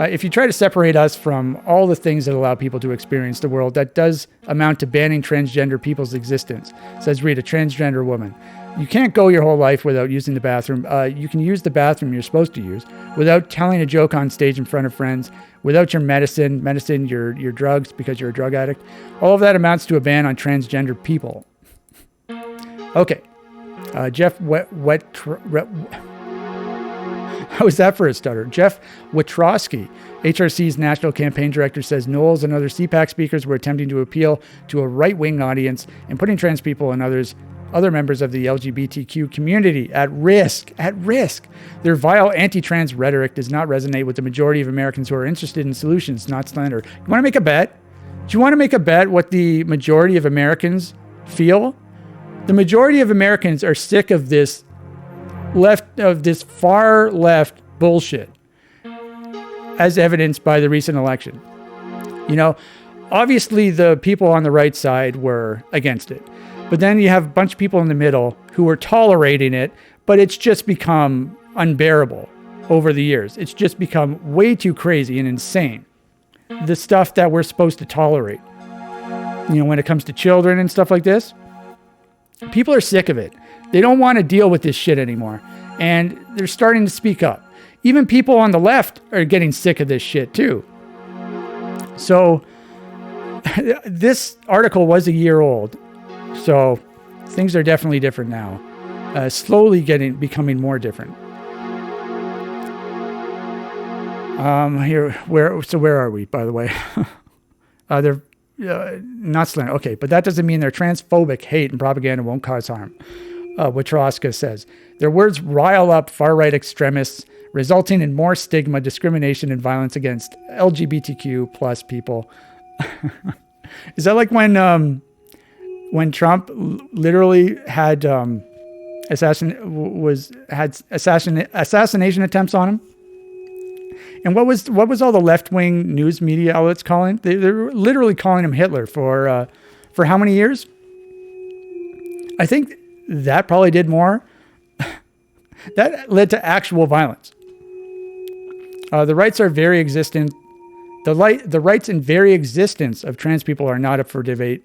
If you try to separate us from all the things that allow people to experience the world, that does amount to banning transgender people's existence, says Reed, a transgender woman. You can't go your whole life without using the bathroom. You can use the bathroom you're supposed to use without telling a joke on stage in front of friends, without your medicine, your drugs because you're a drug addict. All of that amounts to a ban on transgender people. Okay. Jeff how was that for a stutter? Jeff Witrowski, HRC's national campaign director, says Knowles and other CPAC speakers were attempting to appeal to a right-wing audience and putting trans people and other members of the LGBTQ community at risk. Their vile anti-trans rhetoric does not resonate with the majority of Americans who are interested in solutions, not slander. You want to make a bet? Do you want to make a bet what the majority of Americans feel? The majority of Americans are sick of this far left bullshit, as evidenced by the recent election. Obviously the people on the right side were against it, but then you have a bunch of people in the middle who are tolerating it, but it's just become unbearable. over the years. It's just become way too crazy and insane. The stuff that we're supposed to tolerate. When it comes to children and stuff like this, people are sick of it. They don't want to deal with this shit anymore. And they're starting to speak up. Even people on the left are getting sick of this shit too. So this article was a year old. So things are definitely different now. Slowly becoming more different. Where are we, by the way? They're not slander. Okay, but that doesn't mean their transphobic hate and propaganda won't cause harm. Watroska says, their words rile up far-right extremists, resulting in more stigma, discrimination, and violence against LGBTQ plus people. Is that like when Trump literally had assassination attempts on him? And what was all the left-wing news media outlets calling? They're literally calling him Hitler for how many years? I think that probably did more. That led to actual violence. The rights are very existent. The rights and very existence of trans people are not up for debate.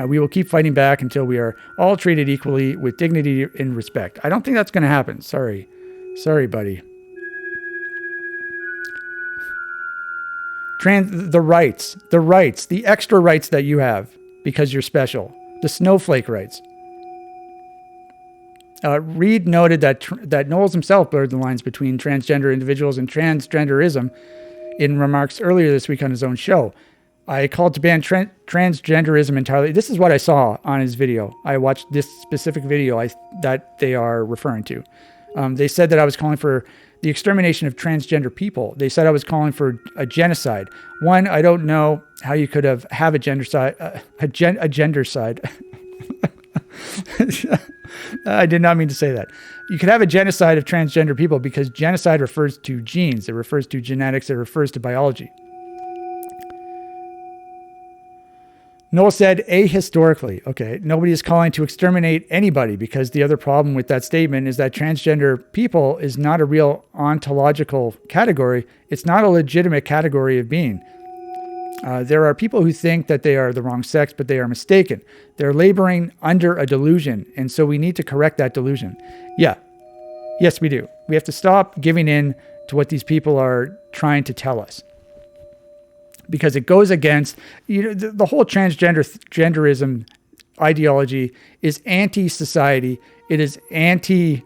We will keep fighting back until we are all treated equally with dignity and respect. I don't think that's going to happen. Sorry, buddy. The rights, the extra rights that you have because you're special, the snowflake rights. Reed noted that Knowles himself blurred the lines between transgender individuals and transgenderism in remarks earlier this week on his own show. I called to ban transgenderism entirely. This is what I saw on his video. I watched this specific video that they are referring to. They said that I was calling for the extermination of transgender people. They said I was calling for a genocide. One, I don't know how you could have a gendercide. A gendercide. I did not mean to say that. You could have a genocide of transgender people because genocide refers to genes. It refers to genetics. It refers to biology. Noel said ahistorically. Okay, nobody is calling to exterminate anybody because the other problem with that statement is that transgender people is not a real ontological category. It's not a legitimate category of being. There are people who think that they are the wrong sex, but they are mistaken. They're laboring under a delusion, and so we need to correct that delusion. Yeah. Yes, we do. We have to stop giving in to what these people are trying to tell us. Because it goes against, the whole transgenderism ideology is anti-society. It is anti-common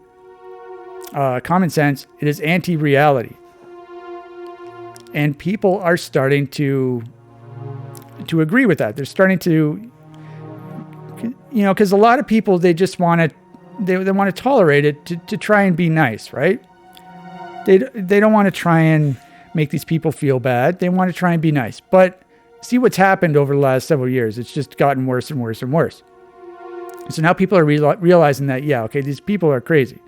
sense. It is anti-reality. And people are starting to agree with that. They're starting to, because a lot of people, they just want to, they want to tolerate it to try and be nice, right? They don't want to try and make these people feel bad. They want to try and be nice. But see what's happened over the last several years. It's just gotten worse and worse and worse. So now people are realizing that, these people are crazy.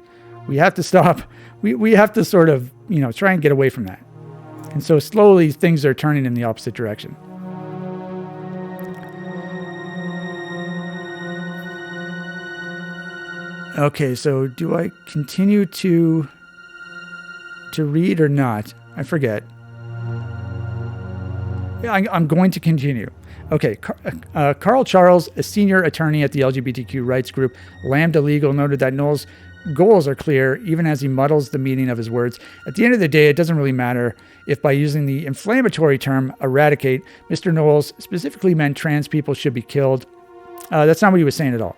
We have to stop. We have to sort of, try and get away from that. And so slowly things are turning in the opposite direction. Okay, so do I continue to read or not? I forget. I'm going to continue. Okay, Carl Charles, a senior attorney at the LGBTQ rights group Lambda Legal, noted that Knowles' goals are clear, even as he muddles the meaning of his words. At the end of the day, it doesn't really matter if by using the inflammatory term eradicate, Mr. Knowles specifically meant trans people should be killed. That's not what he was saying at all.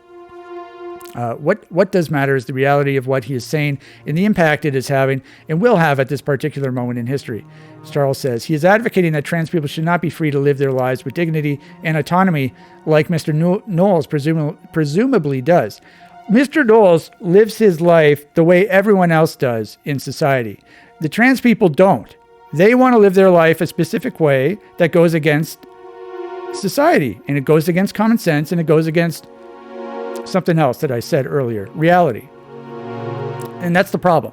What does matter is the reality of what he is saying and the impact it is having and will have at this particular moment in history. Charles says he is advocating that trans people should not be free to live their lives with dignity and autonomy like Mr. Knowles presumably does. Mr. Knowles lives his life the way everyone else does in society. The trans people don't. They want to live their life a specific way that goes against society, and it goes against common sense, and it goes against something else that I said earlier, reality. And that's the problem.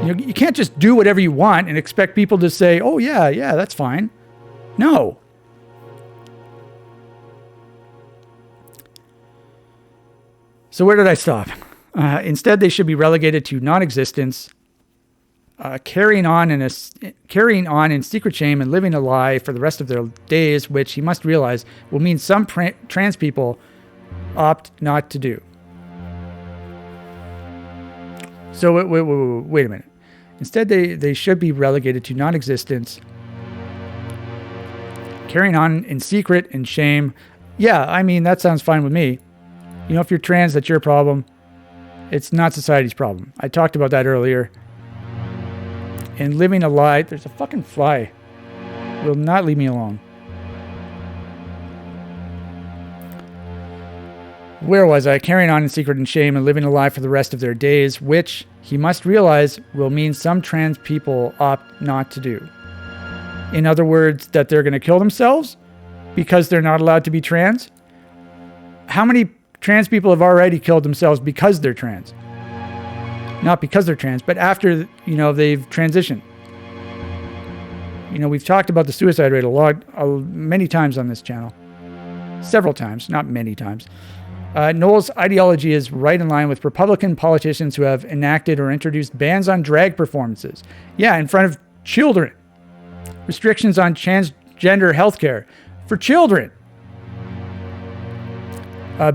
You can't just do whatever you want and expect people to say, oh, yeah, that's fine. No. So where did I stop? Instead, they should be relegated to non-existence, carrying on in secret shame and living a lie for the rest of their days, which he must realize will mean some trans people opt not to do. So wait a minute. Instead, they should be relegated to non-existence, carrying on in secret and shame. Yeah, I mean, that sounds fine with me. You know, if you're trans, that's your problem. It's not society's problem. I talked about that earlier. And living a lie, there's a fucking fly. Will not leave me alone. Where was I? Carrying on in secret and shame and living a lie for the rest of their days, which he must realize will mean some trans people opt not to do. In other words, that they're going to kill themselves because they're not allowed to be trans? How many trans people have already killed themselves because they're trans? Not because they're trans, but after, you know, they've transitioned. You know, we've talked about the suicide rate many times on this channel. Several times, not many times. Noel's ideology is right in line with Republican politicians who have enacted or introduced bans on drag performances. Yeah, in front of children. Restrictions on transgender healthcare for children.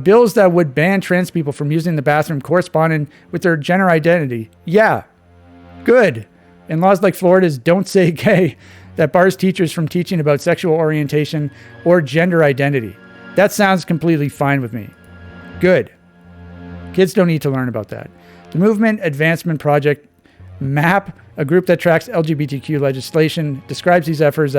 Bills that would ban trans people from using the bathroom corresponding with their gender identity. Yeah, good. And laws like Florida's Don't Say Gay that bars teachers from teaching about sexual orientation or gender identity. That sounds completely fine with me. Good. Kids don't need to learn about that. The Movement Advancement Project, MAP, a group that tracks LGBTQ legislation, describes these efforts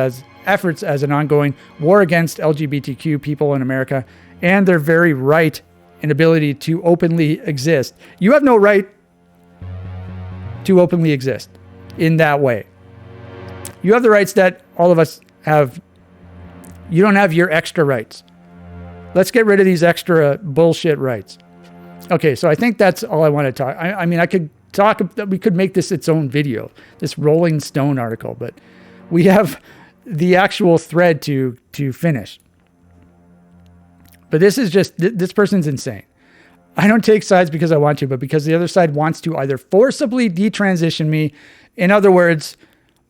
as an ongoing war against LGBTQ people in America and their very right and ability to openly exist. You have no right to openly exist in that way. You have the rights that all of us have. You don't have your extra rights. Let's get rid of these extra bullshit rights. Okay, so I think that's all I want to talk. I mean, we could make this its own video, this Rolling Stone article, but we have the actual thread to finish. But this is just, this person's insane. I don't take sides because I want to, but because the other side wants to either forcibly detransition me, in other words,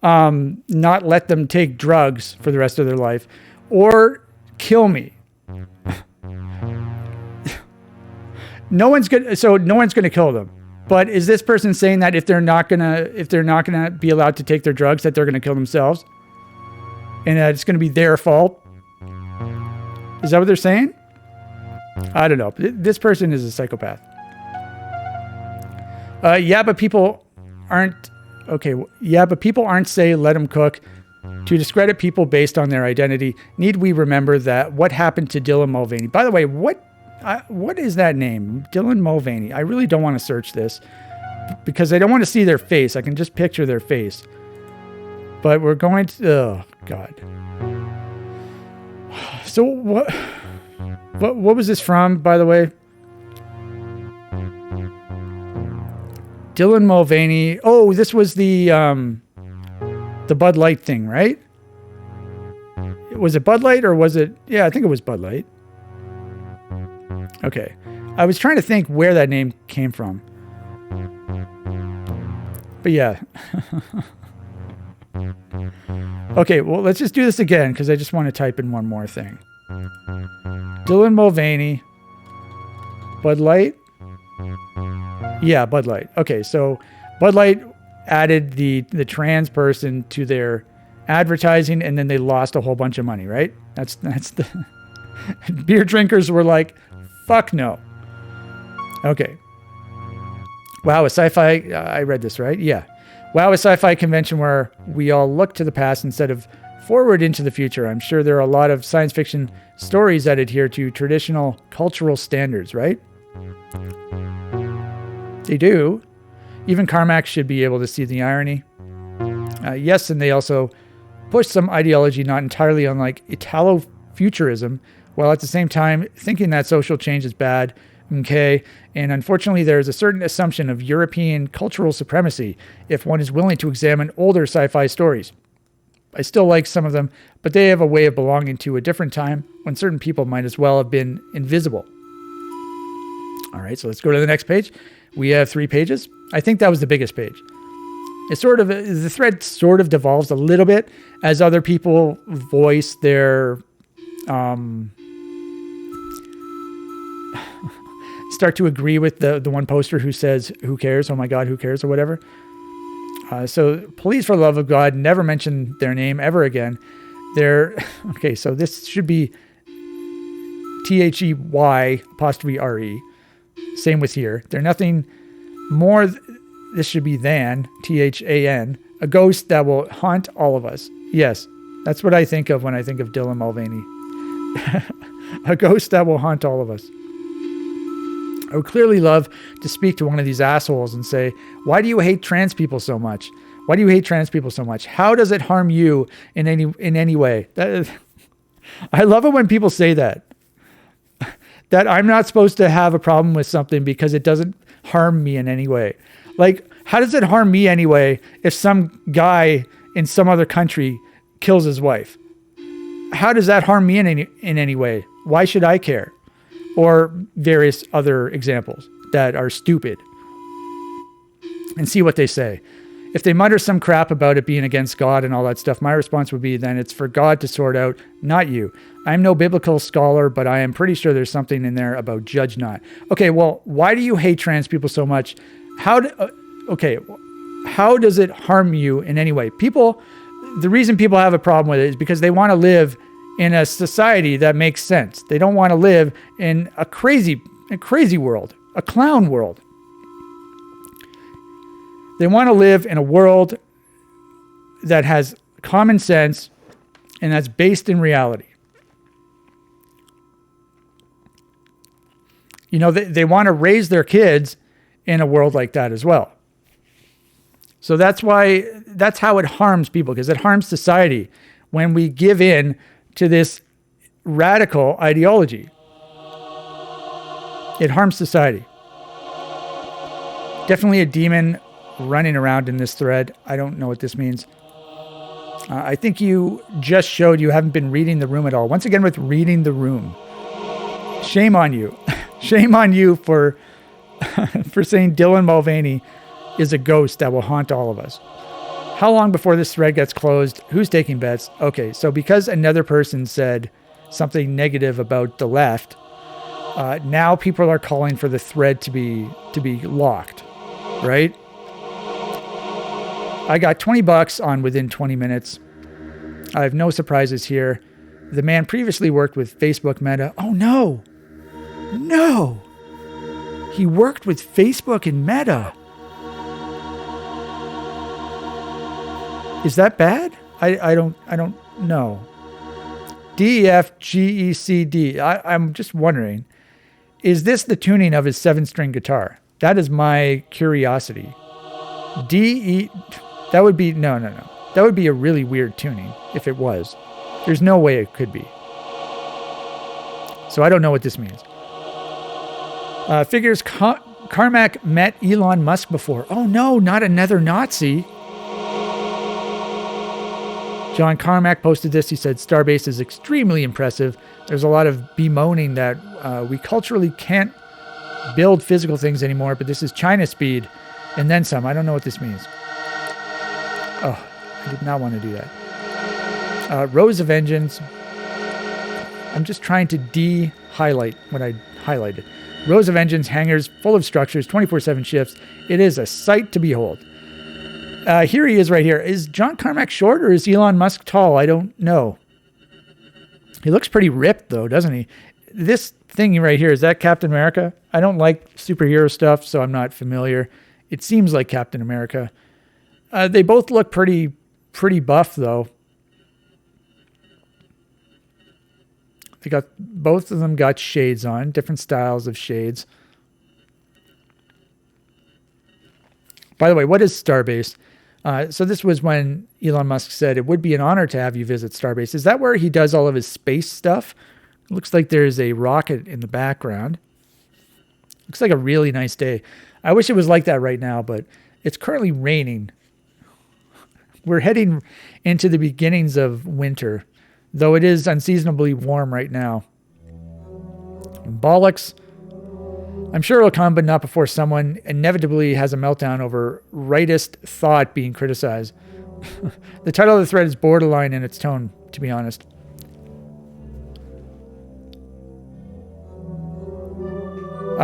not let them take drugs for the rest of their life, or kill me. No one's gonna kill them. But is this person saying that if they're not gonna be allowed to take their drugs, that they're gonna kill themselves, and that it's gonna be their fault? Is that what they're saying? I don't know. This person is a psychopath. Yeah, but people aren't. Okay, yeah, but people aren't say let them cook. To discredit people based on their identity, need we remember that what happened to Dylan Mulvaney? By the way, what is that name? Dylan Mulvaney. I really don't want to search this because I don't want to see their face. I can just picture their face. But we're going to... Oh, God. So what was this from, by the way? Dylan Mulvaney. Oh, this was the Bud Light thing, right? Was it Bud Light or was it? Yeah, I think it was Bud Light. Okay. I was trying to think where that name came from. But yeah. Okay, well, let's just do this again because I just want to type in one more thing. Dylan Mulvaney. Bud Light? Yeah, Bud Light. Okay, so Bud Light added the trans person to their advertising, and then they lost a whole bunch of money, right? That's the beer drinkers were like, fuck no. Okay. Wow, a sci-fi, I read this, right? Yeah. Wow, a sci-fi convention where we all look to the past instead of forward into the future. I'm sure there are a lot of science fiction stories that adhere to traditional cultural standards, right? They do. Even Carmack should be able to see the irony. Yes, and they also push some ideology not entirely unlike Italo-futurism, while at the same time thinking that social change is bad. Okay, and unfortunately there's a certain assumption of European cultural supremacy if one is willing to examine older sci-fi stories. I still like some of them, but they have a way of belonging to a different time when certain people might as well have been invisible. All right, so let's go to the next page. We have 3 pages. I think that was the biggest page. The thread sort of devolves a little bit as other people voice their, start to agree with the one poster who says, who cares? Oh my God, who cares? Or whatever. So please, for the love of God, never mention their name ever again. Okay, so this should be THEY''re. Same with here. They're nothing more. This should be than THAN, a ghost that will haunt all of us. Yes, that's what I think of when I think of Dylan Mulvaney. A ghost that will haunt all of us. I would clearly love to speak to one of these assholes and say, why do you hate trans people so much? Why do you hate trans people so much? How does it harm you in any way? I love it when people say that. That I'm not supposed to have a problem with something because it doesn't harm me in any way. Like, how does it harm me anyway if some guy in some other country kills his wife? How does that harm me in any way? Why should I care? Or various other examples that are stupid. And see what they say. If they mutter some crap about it being against God and all that stuff, my response would be, then it's for God to sort out, not you. I'm no biblical scholar, but I am pretty sure there's something in there about judge not. Okay, well, why do you hate trans people so much? How does it harm you in any way? The reason people have a problem with it is because they want to live in a society that makes sense. They don't want to live in a crazy world, a clown world. They want to live in a world that has common sense and that's based in reality. You know, they want to raise their kids in a world like that as well. So that's how it harms people, because it harms society when we give in to this radical ideology. It harms society. Definitely a demon running around in this thread. I don't know what this means. I think you just showed you haven't been reading the room at all. Once again with reading the room. Shame on you. Shame on you for saying Dylan Mulvaney is a ghost that will haunt all of us. How long before this thread gets closed? Who's taking bets? Okay, so because another person said something negative about the left, now people are calling for the thread to be locked, right? I got $20 on within 20 minutes. I have no surprises here. The man previously worked with Facebook Meta. Oh, no. No. He worked with Facebook and Meta. Is that bad? I don't know. DEFGECD. I'm just wondering, is this the tuning of his 7-string guitar? That is my curiosity. That would be, no. That would be a really weird tuning if it was. There's no way it could be. So I don't know what this means. Figures Carmack met Elon Musk before. Oh no, not another Nazi. John Carmack posted this. He said, Starbase is extremely impressive. There's a lot of bemoaning that we culturally can't build physical things anymore, but this is China speed and then some. I don't know what this means. Oh, I did not want to do that. Rows of engines. I'm just trying to de-highlight what I highlighted. Rows of engines, hangars, full of structures, 24/7 shifts. It is a sight to behold. Here he is right here. Is John Carmack short or is Elon Musk tall? I don't know. He looks pretty ripped though, doesn't he? This thing right here, is that Captain America? I don't like superhero stuff, so I'm not familiar. It seems like Captain America. They both look pretty buff though. Both of them got shades on, different styles of shades. By the way, what is Starbase? So this was when Elon Musk said, it would be an honor to have you visit Starbase. Is that where he does all of his space stuff? It looks like there's a rocket in the background. Looks like a really nice day. I wish it was like that right now, but it's currently raining. We're heading into the beginnings of winter, though it is unseasonably warm right now. Bollocks. I'm sure it'll come, but not before someone inevitably has a meltdown over rightist thought being criticized. The title of the thread is borderline in its tone, to be honest.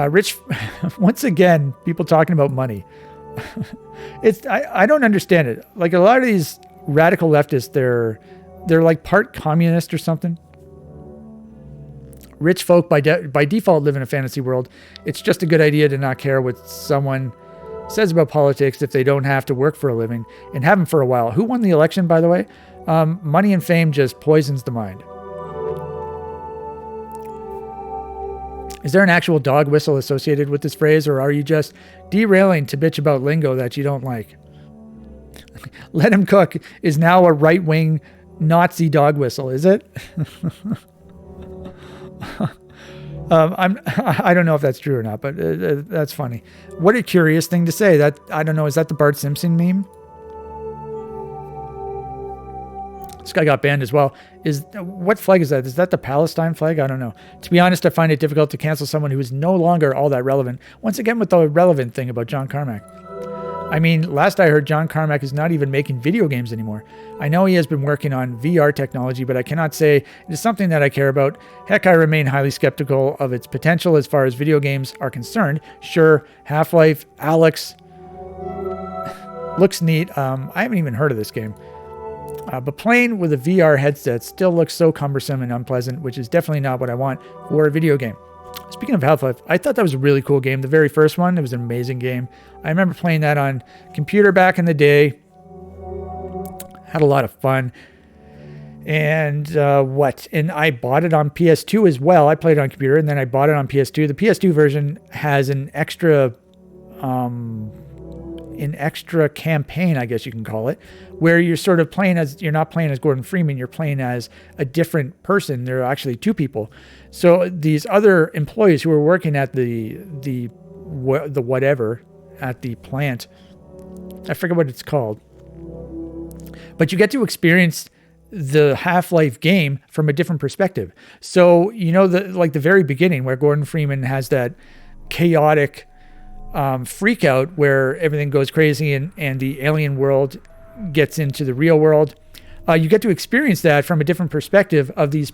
Rich, once again, people talking about money. I don't understand it. Like a lot of these radical leftists, they're like part communist or something. Rich folk by default live in a fantasy world. It's just a good idea to not care what someone says about politics if they don't have to work for a living and haven't for a while. Who won the election, by the way? Money and fame just poisons the mind. Is there an actual dog whistle associated with this phrase, or are you just derailing to bitch about lingo that you don't like? Let him cook is now a right-wing Nazi dog whistle, is it? I don't know if that's true or not, but that's funny. What a curious thing to say. That I don't know. Is that the Bart Simpson meme? This guy got banned as well. What flag is that? Is that the Palestine flag? I don't know. To be honest, I find it difficult to cancel someone who is no longer all that relevant. Once again, with the relevant thing about John Carmack. I mean, last I heard, John Carmack is not even making video games anymore. I know he has been working on VR technology, but I cannot say it is something that I care about. Heck, I remain highly skeptical of its potential as far as video games are concerned. Sure, Half-Life, Alex looks neat. I haven't even heard of this game. But playing with a VR headset still looks so cumbersome and unpleasant, which is definitely not what I want for a video game. Speaking of Half-Life, I thought that was a really cool game. The very first one, it was an amazing game. I remember playing that on computer back in the day. Had a lot of fun. And And I bought it on PS2 as well. I played it on computer, and then I bought it on PS2. The PS2 version has an extra campaign, I guess you can call it, where you're sort of you're not playing as Gordon Freeman, you're playing as a different person. There are actually two people. So these other employees who are working at the whatever at the plant, I forget what it's called, but you get to experience the Half-Life game from a different perspective. So, the very beginning where Gordon Freeman has that chaotic freak out where everything goes crazy and the alien world gets into the real world. You get to experience that from a different perspective of these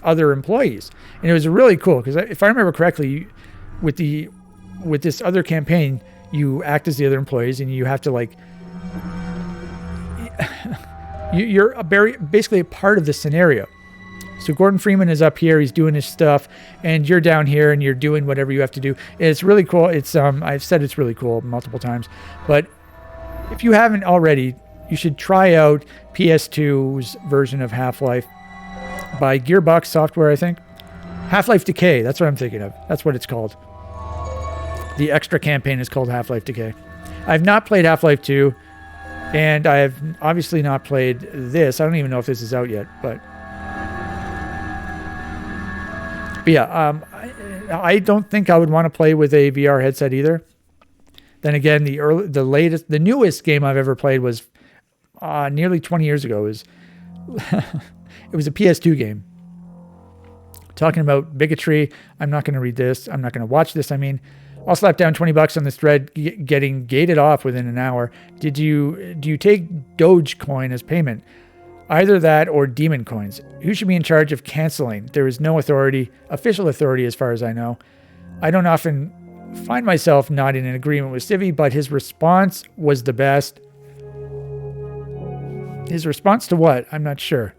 other employees. And it was really cool because if I remember correctly, with this other campaign, you act as the other employees and you have to you're basically a part of the scenario. So Gordon Freeman is up here, he's doing his stuff, and you're down here and you're doing whatever you have to do. It's really cool. It's I've said it's really cool multiple times, but if you haven't already, you should try out PS2's version of Half-Life by Gearbox Software, I think. Half-Life Decay, that's what I'm thinking of. That's what it's called. The extra campaign is called Half-Life Decay. I've not played Half-Life 2, and I have obviously not played this. I don't even know if this is out yet, but yeah, I don't think I would want to play with a VR headset either. Then again, the newest game I've ever played was nearly 20 years ago. It was a PS2 game. Talking about bigotry, I'm not going to read this. I'm not going to watch this. I mean, I'll slap down $20 on this thread, getting gated off within an hour. Do you take Dogecoin as payment? Either that or demon coins. Who should be in charge of canceling? There is no official authority as far as I know. I don't often find myself not in agreement with Civi, but his response was the best. His response to what? I'm not sure.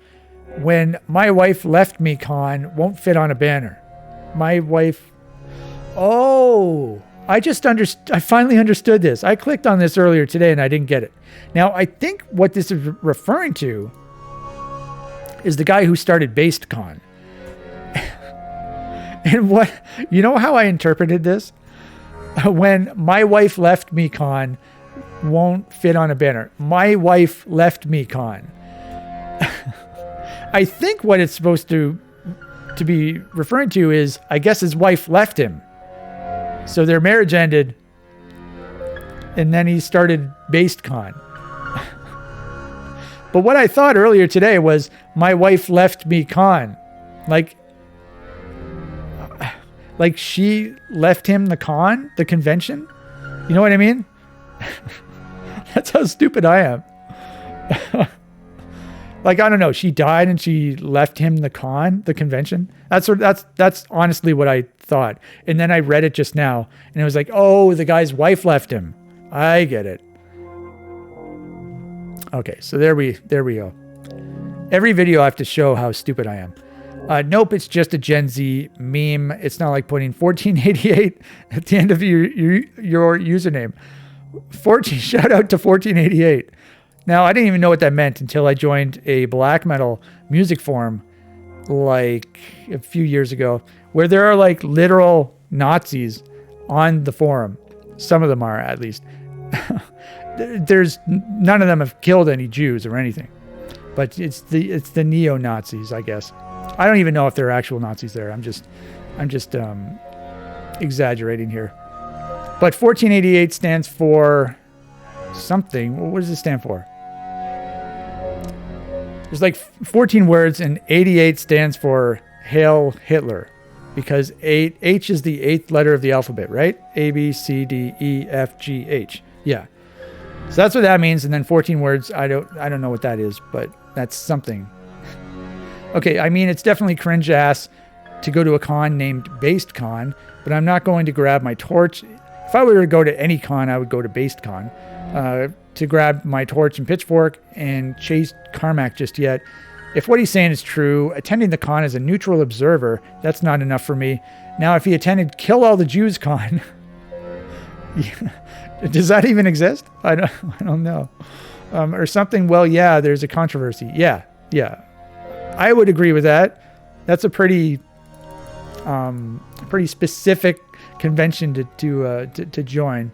When my wife left me con won't fit on a banner. My wife... Oh, I finally understood this. I clicked on this earlier today and I didn't get it. Now, I think what this is referring to is the guy who started BasedCon. And how I interpreted this? When my wife left me con won't fit on a banner. My wife left me con. I think what it's supposed to be referring to is, I guess his wife left him. So their marriage ended, and then he started BasedCon. But what I thought earlier today was, my wife left me con. Like Like she left him the convention. You know what I mean? That's how stupid I am. Like, I don't know. She died and she left him the convention. That's honestly what I thought. And then I read it just now and it was like, oh, the guy's wife left him. I get it. Okay, so there we go. Every video I have to show how stupid I am. Nope, it's just a Gen Z meme. It's not like putting 1488 at the end of your username. Shout out to 1488. Now, I didn't even know what that meant until I joined a black metal music forum like a few years ago, where there are like literal Nazis on the forum. Some of them are, at least. There's none of them have killed any Jews or anything, but it's the neo-Nazis, I guess. I don't even know if there are actual Nazis there. I'm just exaggerating here. But 1488 stands for something. What does it stand for? There's like 14 words, and 88 stands for Hail Hitler, because H is the 8th letter of the alphabet, right? A, B, C, D, E, F, G, H. Yeah. So that's what that means. And then 14 words. I don't know what that is, but that's something. Okay, I mean, it's definitely cringe ass to go to a con named BasedCon, but I'm not going to grab my torch. If I were to go to any con, I would go to BasedCon to grab my torch and pitchfork and chase Carmack just yet. If what he's saying is true, attending the con as a neutral observer, that's not enough for me. Now, if he attended Kill All the Jews con, does that even exist? I don't know. Or something, well, yeah, there's a controversy. Yeah. I would agree with that. That's a pretty specific convention to join,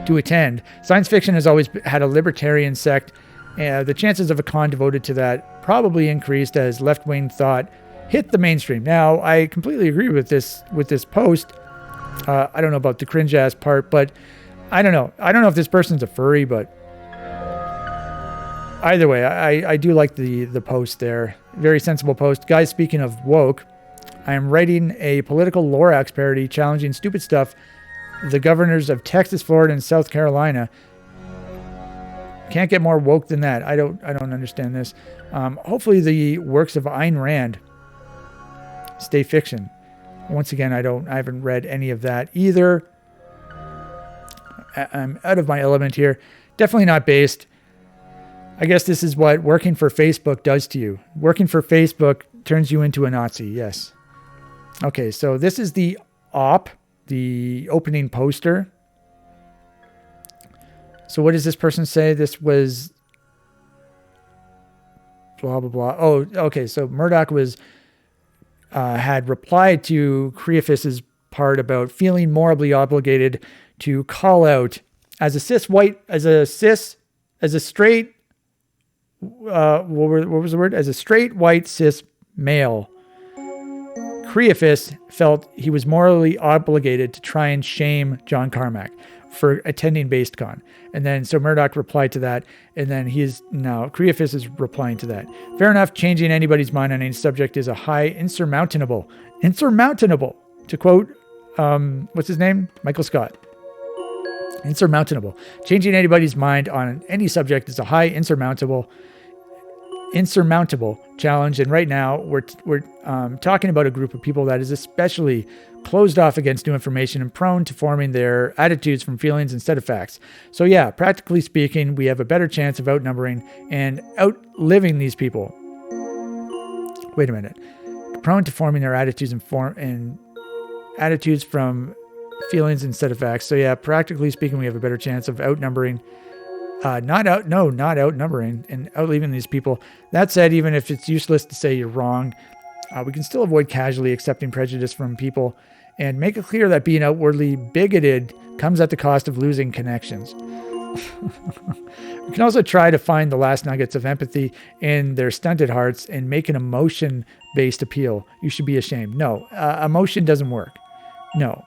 to attend. Science fiction has always had a libertarian sect. The chances of a con devoted to that probably increased as left-wing thought hit the mainstream. Now, I completely agree with this post. I don't know about the cringe ass part, but I don't know. I don't know if this person's a furry, but either way, I do like the post there. Very sensible post. Guys, speaking of woke, I am writing a political Lorax parody challenging stupid stuff the governors of Texas, Florida, and South Carolina. Can't get more woke than that. I don't understand this. Hopefully the works of Ayn Rand stay fiction. Once again, I haven't read any of that either. I'm out of my element here. Definitely not based. I guess this is what working for Facebook does to you. Working for Facebook turns you into a Nazi. Yes. Okay, so this is the opening poster. So what does this person say? This was blah, blah, blah. Oh, okay. So Murdoch had replied to Creafis's part about feeling morally obligated to call out as a straight, what was the word? As a straight, white, cis male. Creafis felt he was morally obligated to try and shame John Carmack for attending BasedCon. And then, so Murdoch replied to that, and then Creafis is replying to that. Fair enough, changing anybody's mind on any subject is a high insurmountable, to quote, what's his name? Michael Scott. Insurmountable. Changing anybody's mind on any subject is a high insurmountable challenge. And right now we're talking about a group of people that is especially closed off against new information and prone to forming their attitudes from feelings instead of facts. So yeah, practically speaking, we have a better chance of outnumbering and outliving these people. Wait a minute. Prone to forming their attitudes and attitudes from feelings instead of facts. So yeah, practically speaking, we have a better chance of outnumbering, not outnumbering and outliving these people. That said, even if it's useless to say you're wrong, we can still avoid casually accepting prejudice from people and make it clear that being outwardly bigoted comes at the cost of losing connections. We can also try to find the last nuggets of empathy in their stunted hearts and make an emotion-based appeal. You should be ashamed. No, emotion doesn't work. No.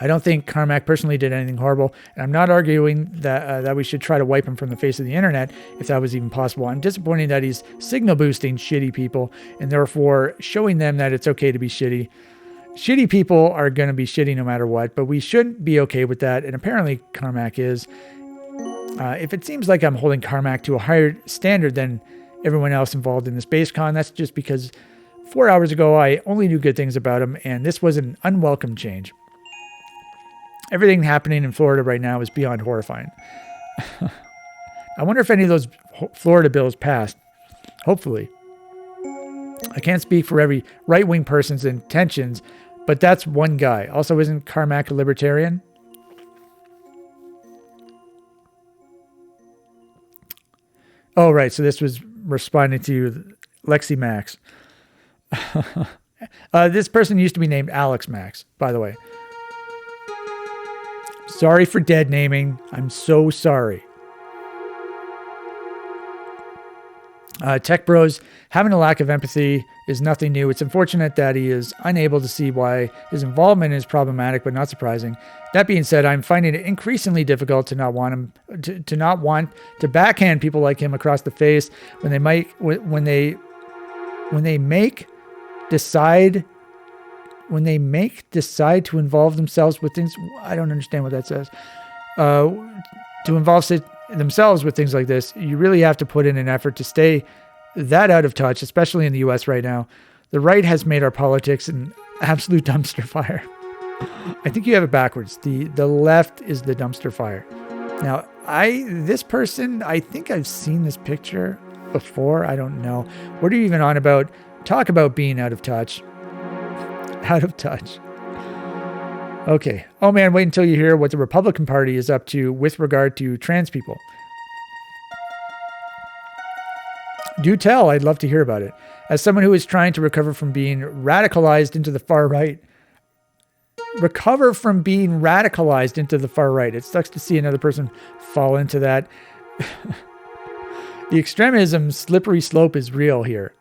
I don't think Carmack personally did anything horrible, and I'm not arguing that we should try to wipe him from the face of the internet if that was even possible. I'm disappointed that he's signal boosting shitty people and therefore showing them that it's okay to be shitty. Shitty people are going to be shitty no matter what, but we shouldn't be okay with that, and apparently Carmack is. If it seems like I'm holding Carmack to a higher standard than everyone else involved in this BasedCon, that's just because 4 hours ago I only knew good things about him, and this was an unwelcome change. Everything happening in Florida right now is beyond horrifying. I wonder if any of those Florida bills passed. Hopefully. I can't speak for every right-wing person's intentions, but that's one guy. Also, isn't Carmack a libertarian? Oh, right. So this was responding to Lexi Max. This person used to be named Alex Max, by the way. Sorry for dead naming. I'm so sorry. Tech bros, having a lack of empathy is nothing new. It's unfortunate that he is unable to see why his involvement is problematic, but not surprising. That being said, I'm finding it increasingly difficult to not want him to not want to backhand people like him across the face when they decide to involve themselves with things. I don't understand what that says. To involve themselves with things like this, you really have to put in an effort to stay that out of touch, especially in the US right now. The right has made our politics an absolute dumpster fire. I think you have it backwards. The left is the dumpster fire. Now, this person, I think I've seen this picture before. I don't know. What are you even on about? Talk about being out of touch. Out of touch. Okay. Oh man, wait until you hear what the Republican Party is up to with regard to trans people. Do tell. I'd love to hear about it. As someone who is trying to recover from being radicalized into the far right. It sucks to see another person fall into that. The extremism slippery slope is real here.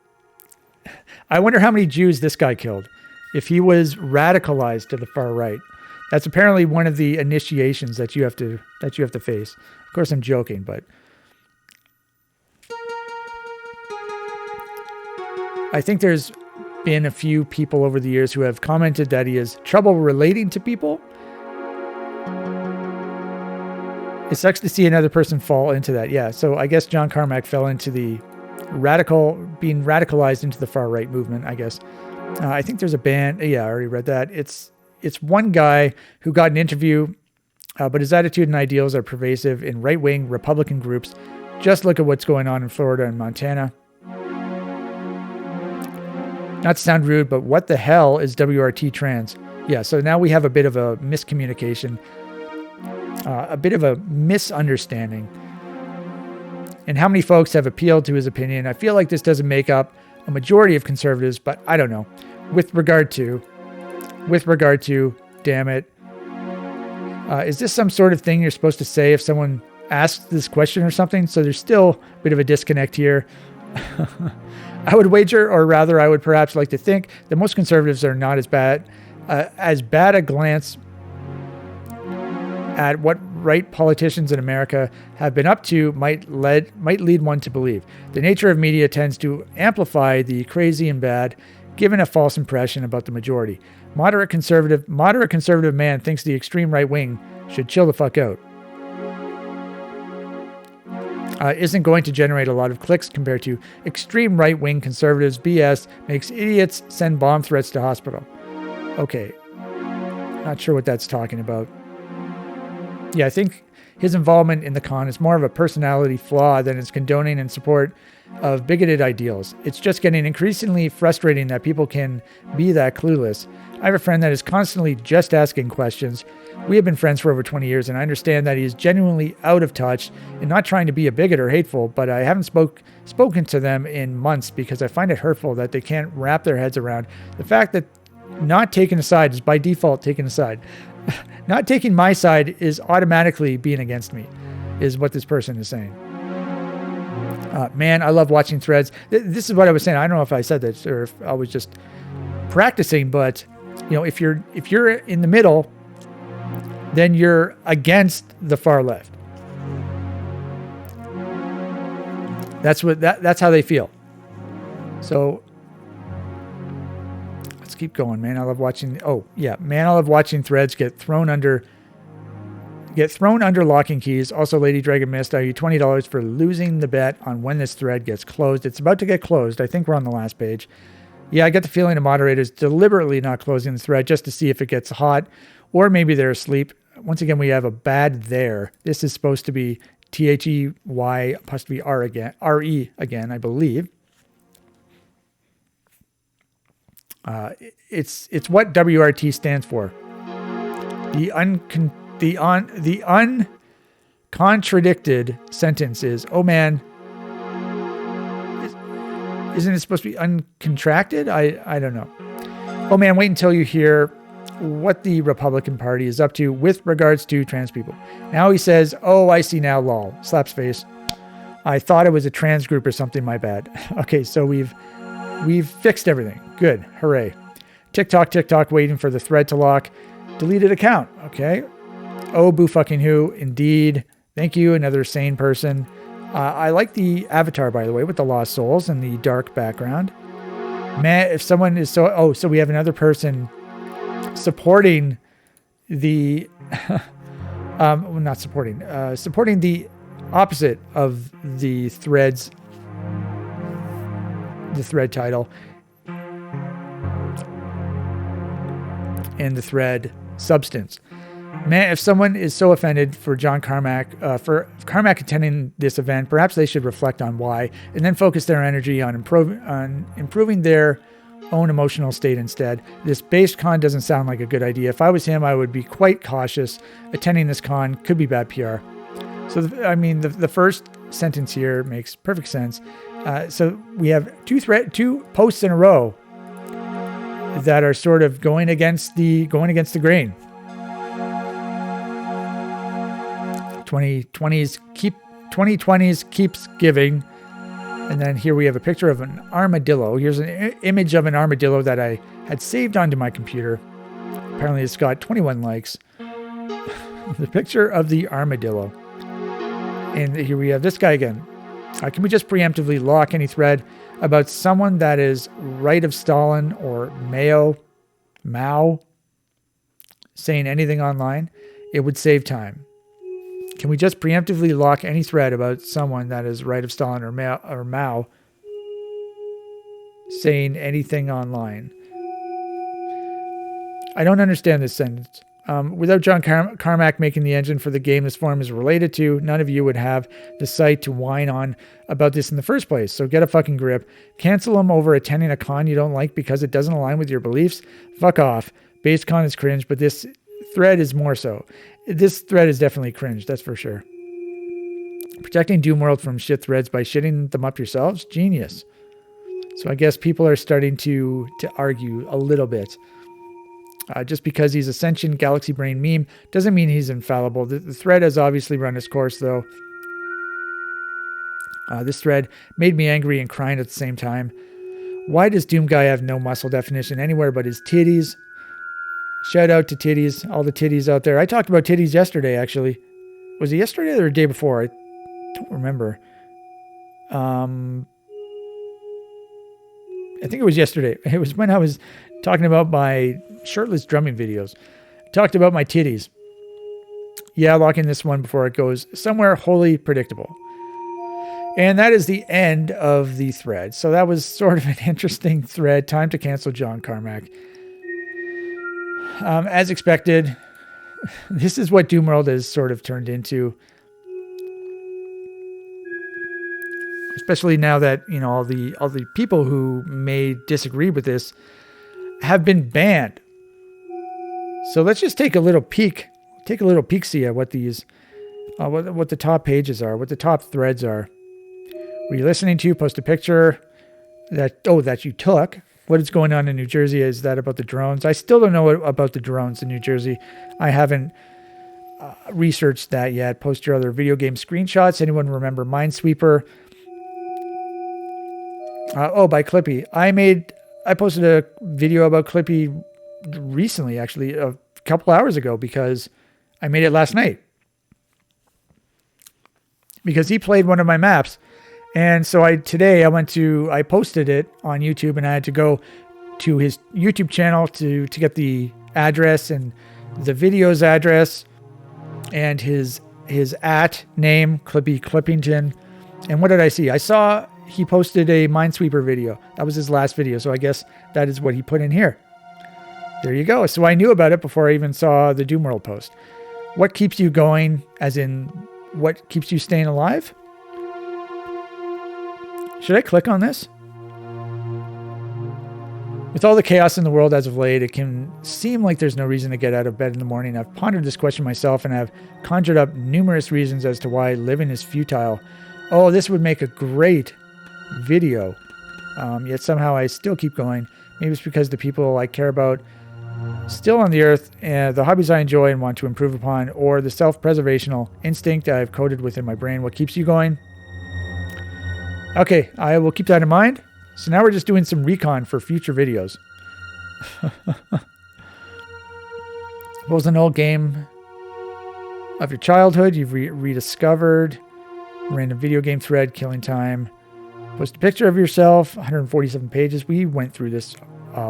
I wonder how many Jews this guy killed if he was radicalized to the far right. That's apparently one of the initiations that you have to face. Of course, I'm joking, but I think there's been a few people over the years who have commented that he has trouble relating to people. It sucks to see another person fall into that. Yeah, so I guess John Carmack fell into the being radicalized into the far right movement, I guess. I think there's a band. Yeah, I already read that. It's one guy who got an interview, but his attitude and ideals are pervasive in right-wing Republican groups. Just look at what's going on in Florida and Montana. Not to sound rude, but what the hell is WRT trans? Yeah, so now we have a bit of a miscommunication, a bit of a misunderstanding. And how many folks have appealed to his opinion? I feel like this doesn't make up a majority of conservatives, but I don't know. With regard to, damn it. Is this some sort of thing you're supposed to say if someone asks this question or something? So there's still a bit of a disconnect here. I would wager, or rather I would perhaps like to think, that most conservatives are not as bad a glance at what right politicians in America have been up to might lead one to believe. The nature of media tends to amplify the crazy and bad, given a false impression about the majority. Moderate conservative man thinks the extreme right wing should chill the fuck out. Isn't going to generate a lot of clicks compared to extreme right-wing conservatives. BS makes idiots send bomb threats to hospital. Okay. Not sure what that's talking about. Yeah, I think his involvement in the con is more of a personality flaw than it's condoning and support of bigoted ideals. It's just getting increasingly frustrating that people can be that clueless. I have a friend that is constantly just asking questions. We have been friends for over 20 years, and I understand that he is genuinely out of touch and not trying to be a bigot or hateful, but I haven't spoken to them in months because I find it hurtful that they can't wrap their heads around the fact that not taking a side is by default taking a side. Not taking my side is automatically being against me, is what this person is saying. Man, I love watching threads. This is what I was saying. I don't know if I said this or if I was just practicing, but you know, if you're in the middle then you're against the far left. That's how they feel. So let's keep going, man. I love watching. Oh yeah, man, I love watching threads get thrown under locking keys. Also, Lady Dragon Mist, I owe you $20 for losing the bet on when this thread gets closed. It's about to get closed. I think we're on the last page. Yeah, I get the feeling the moderator's deliberately not closing the thread just to see if it gets hot, or maybe they're asleep. Once again, we have a bad there. This is supposed to be THEY_R again, RE again, I believe. It's what WRT stands for. The uncontradicted sentence is, oh man, isn't it supposed to be uncontracted? I don't know. Oh man, wait until you hear what the Republican Party is up to with regards to trans people. Now he says, oh, I see now, lol. Slaps face. I thought it was a trans group or something, my bad. Okay, so we've fixed everything. Good, hooray. TikTok, waiting for the thread to lock. Deleted account, okay. Oh, boo fucking who, indeed. Thank you, another sane person. I like the avatar, by the way, with the lost souls and the dark background. Man, if someone is so... Oh, so we have another person supporting the... not supporting. Supporting the opposite of the threads. The thread title. And the thread substance. Man, if someone is so offended for John Carmack, for Carmack attending this event, perhaps they should reflect on why, and then focus their energy on improving their own emotional state instead. This BasedCon doesn't sound like a good idea. If I was him, I would be quite cautious. Attending this con could be bad PR. So, the first sentence here makes perfect sense. So we have two posts in a row that are sort of going against the grain. 2020s keeps giving. And then here we have a picture of an armadillo. Here's an image of an armadillo that I had saved onto my computer. Apparently it's got 21 likes. The picture of the armadillo. And here we have this guy again. Can we just preemptively lock any thread about someone that is right of Stalin or Mao saying anything online? It would save time. Can we just preemptively lock any thread about someone that is right of Stalin or Mao saying anything online? I don't understand this sentence. Without John Carmack making the engine for the game this forum is related to, none of you would have the site to whine on about this in the first place. So get a fucking grip. Cancel them over attending a con you don't like because it doesn't align with your beliefs. Fuck off. BasedCon is cringe, but this thread is more so. This thread is definitely cringe, that's for sure. Protecting Doomworld from shit threads by shitting them up yourselves? Genius. So I guess people are starting to argue a little bit. Just because he's a sentient galaxy brain meme doesn't mean he's infallible. The thread has obviously run its course, though. This thread made me angry and crying at the same time. Why does Doom Guy have no muscle definition anywhere but his titties? Shout out to titties, all the titties out there. I talked about titties yesterday, actually. Was it yesterday or the day before? I don't remember. I think it was yesterday. It was when I was talking about my shirtless drumming videos. I talked about my titties. Yeah, locking this one before it goes somewhere wholly predictable. And that is the end of the thread. So that was sort of an interesting thread. Time to cancel John Carmack. As expected, this is what Doomworld has sort of turned into. Especially now that, all the people who may disagree with this have been banned. So let's just take a little peek. Take a little peek-see at what these, what the top pages are, what the top threads are. Were you listening to? Post a picture that you took. What is going on in New Jersey? Is that about the drones? I still don't know about the drones in New Jersey. I haven't researched that yet. Post your other video game screenshots. Anyone remember Minesweeper? By Clippy. I posted a video about Clippy recently, actually, a couple hours ago, because I made it last night because he played one of my maps. And so I posted it on YouTube, and I had to go to his YouTube channel to get the address and the video's address and his @ name, Clippy Clippington. And what did I see? I saw he posted a Minesweeper video. That was his last video. So I guess that is what he put in here. There you go. So I knew about it before I even saw the Doomworld post. What keeps you going, as in what keeps you staying alive? Should I click on this? With all the chaos in the world as of late, it can seem like there's no reason to get out of bed in the morning. I've pondered this question myself, and I've conjured up numerous reasons as to why living is futile. Oh, this would make a great video. Yet somehow I still keep going. Maybe it's because the people I care about still on the earth, and the hobbies I enjoy and want to improve upon, or the self-preservational instinct I've coded within my brain. What keeps you going? Okay, I will keep that in mind. So now we're just doing some recon for future videos. What was an old game of your childhood you've rediscovered? Random video game thread, killing time. Post a picture of yourself, 147 pages. We went through this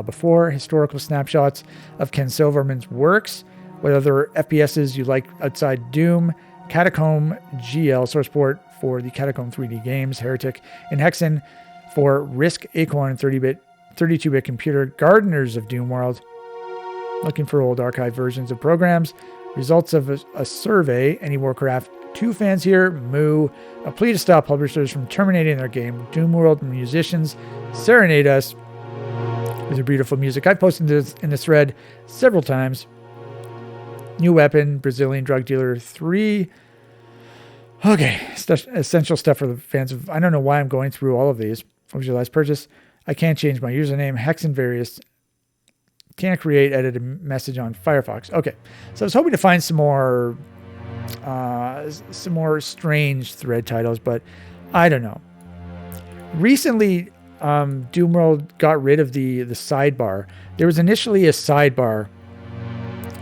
before. Historical snapshots of Ken Silverman's works. What other FPSs you like outside Doom? Catacomb GL source port for the Catacomb 3D games. Heretic and Hexen for Risk Acorn 32-bit computer. Gardeners of Doomworld. Looking for old archive versions of programs. Results of a survey. Any Warcraft 2 fans here? Moo. A plea to stop publishers from terminating their game. Doomworld musicians serenade us with their beautiful music. I've posted this in this thread several times. New weapon, Brazilian drug dealer 3. Okay, essential stuff for the fans of... I don't know why I'm going through all of these. What was your last purchase? I can't change my username. Hexen various. Can't create, edit a message on Firefox. Okay, so I was hoping to find some more strange thread titles, but I don't know. Recently, Doomworld got rid of the sidebar. There was initially a sidebar.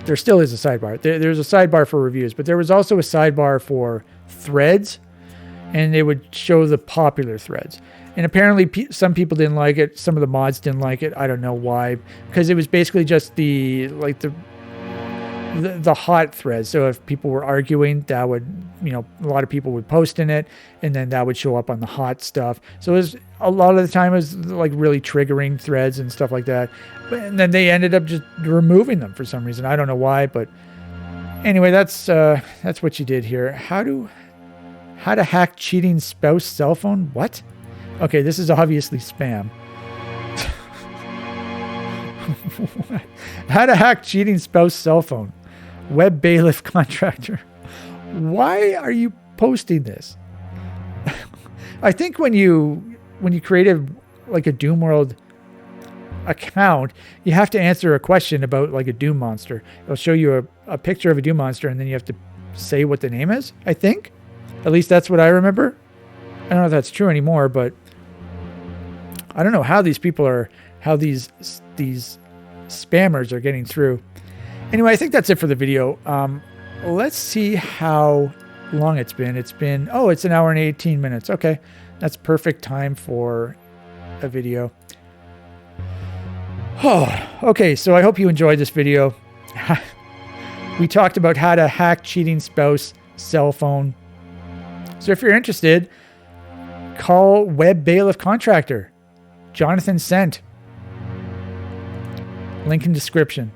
There still is a sidebar. There's a sidebar for reviews, but there was also a sidebar for threads, and they would show the popular threads. And apparently some people didn't like it. Some of the mods didn't like it. I don't know why, because it was basically just the hot threads. So if people were arguing, that would, a lot of people would post in it, and then that would show up on the hot stuff. So it was, a lot of the time, it was like really triggering threads and stuff like that. And then they ended up just removing them for some reason. I don't know why, but anyway, that's what you did here. How to hack cheating spouse cell phone? What? Okay, this is obviously spam. How to hack cheating spouse cell phone. Web bailiff contractor. Why are you posting this? I think when you create a Doomworld account, you have to answer a question about like a Doom monster. It'll show you a picture of a Doom monster, and then you have to say what the name is, I think. At least that's what I remember. I don't know if that's true anymore, but I don't know how these spammers are getting through. Anyway, I think that's it for the video. Let's see how long it's been. It's an hour and 18 minutes. Okay, that's perfect time for a video. Oh, okay, so I hope you enjoyed this video. We talked about how to hack cheating spouse cell phone. So if you're interested, call Web Bailiff Contractor. Jonathan Sent. Link in description.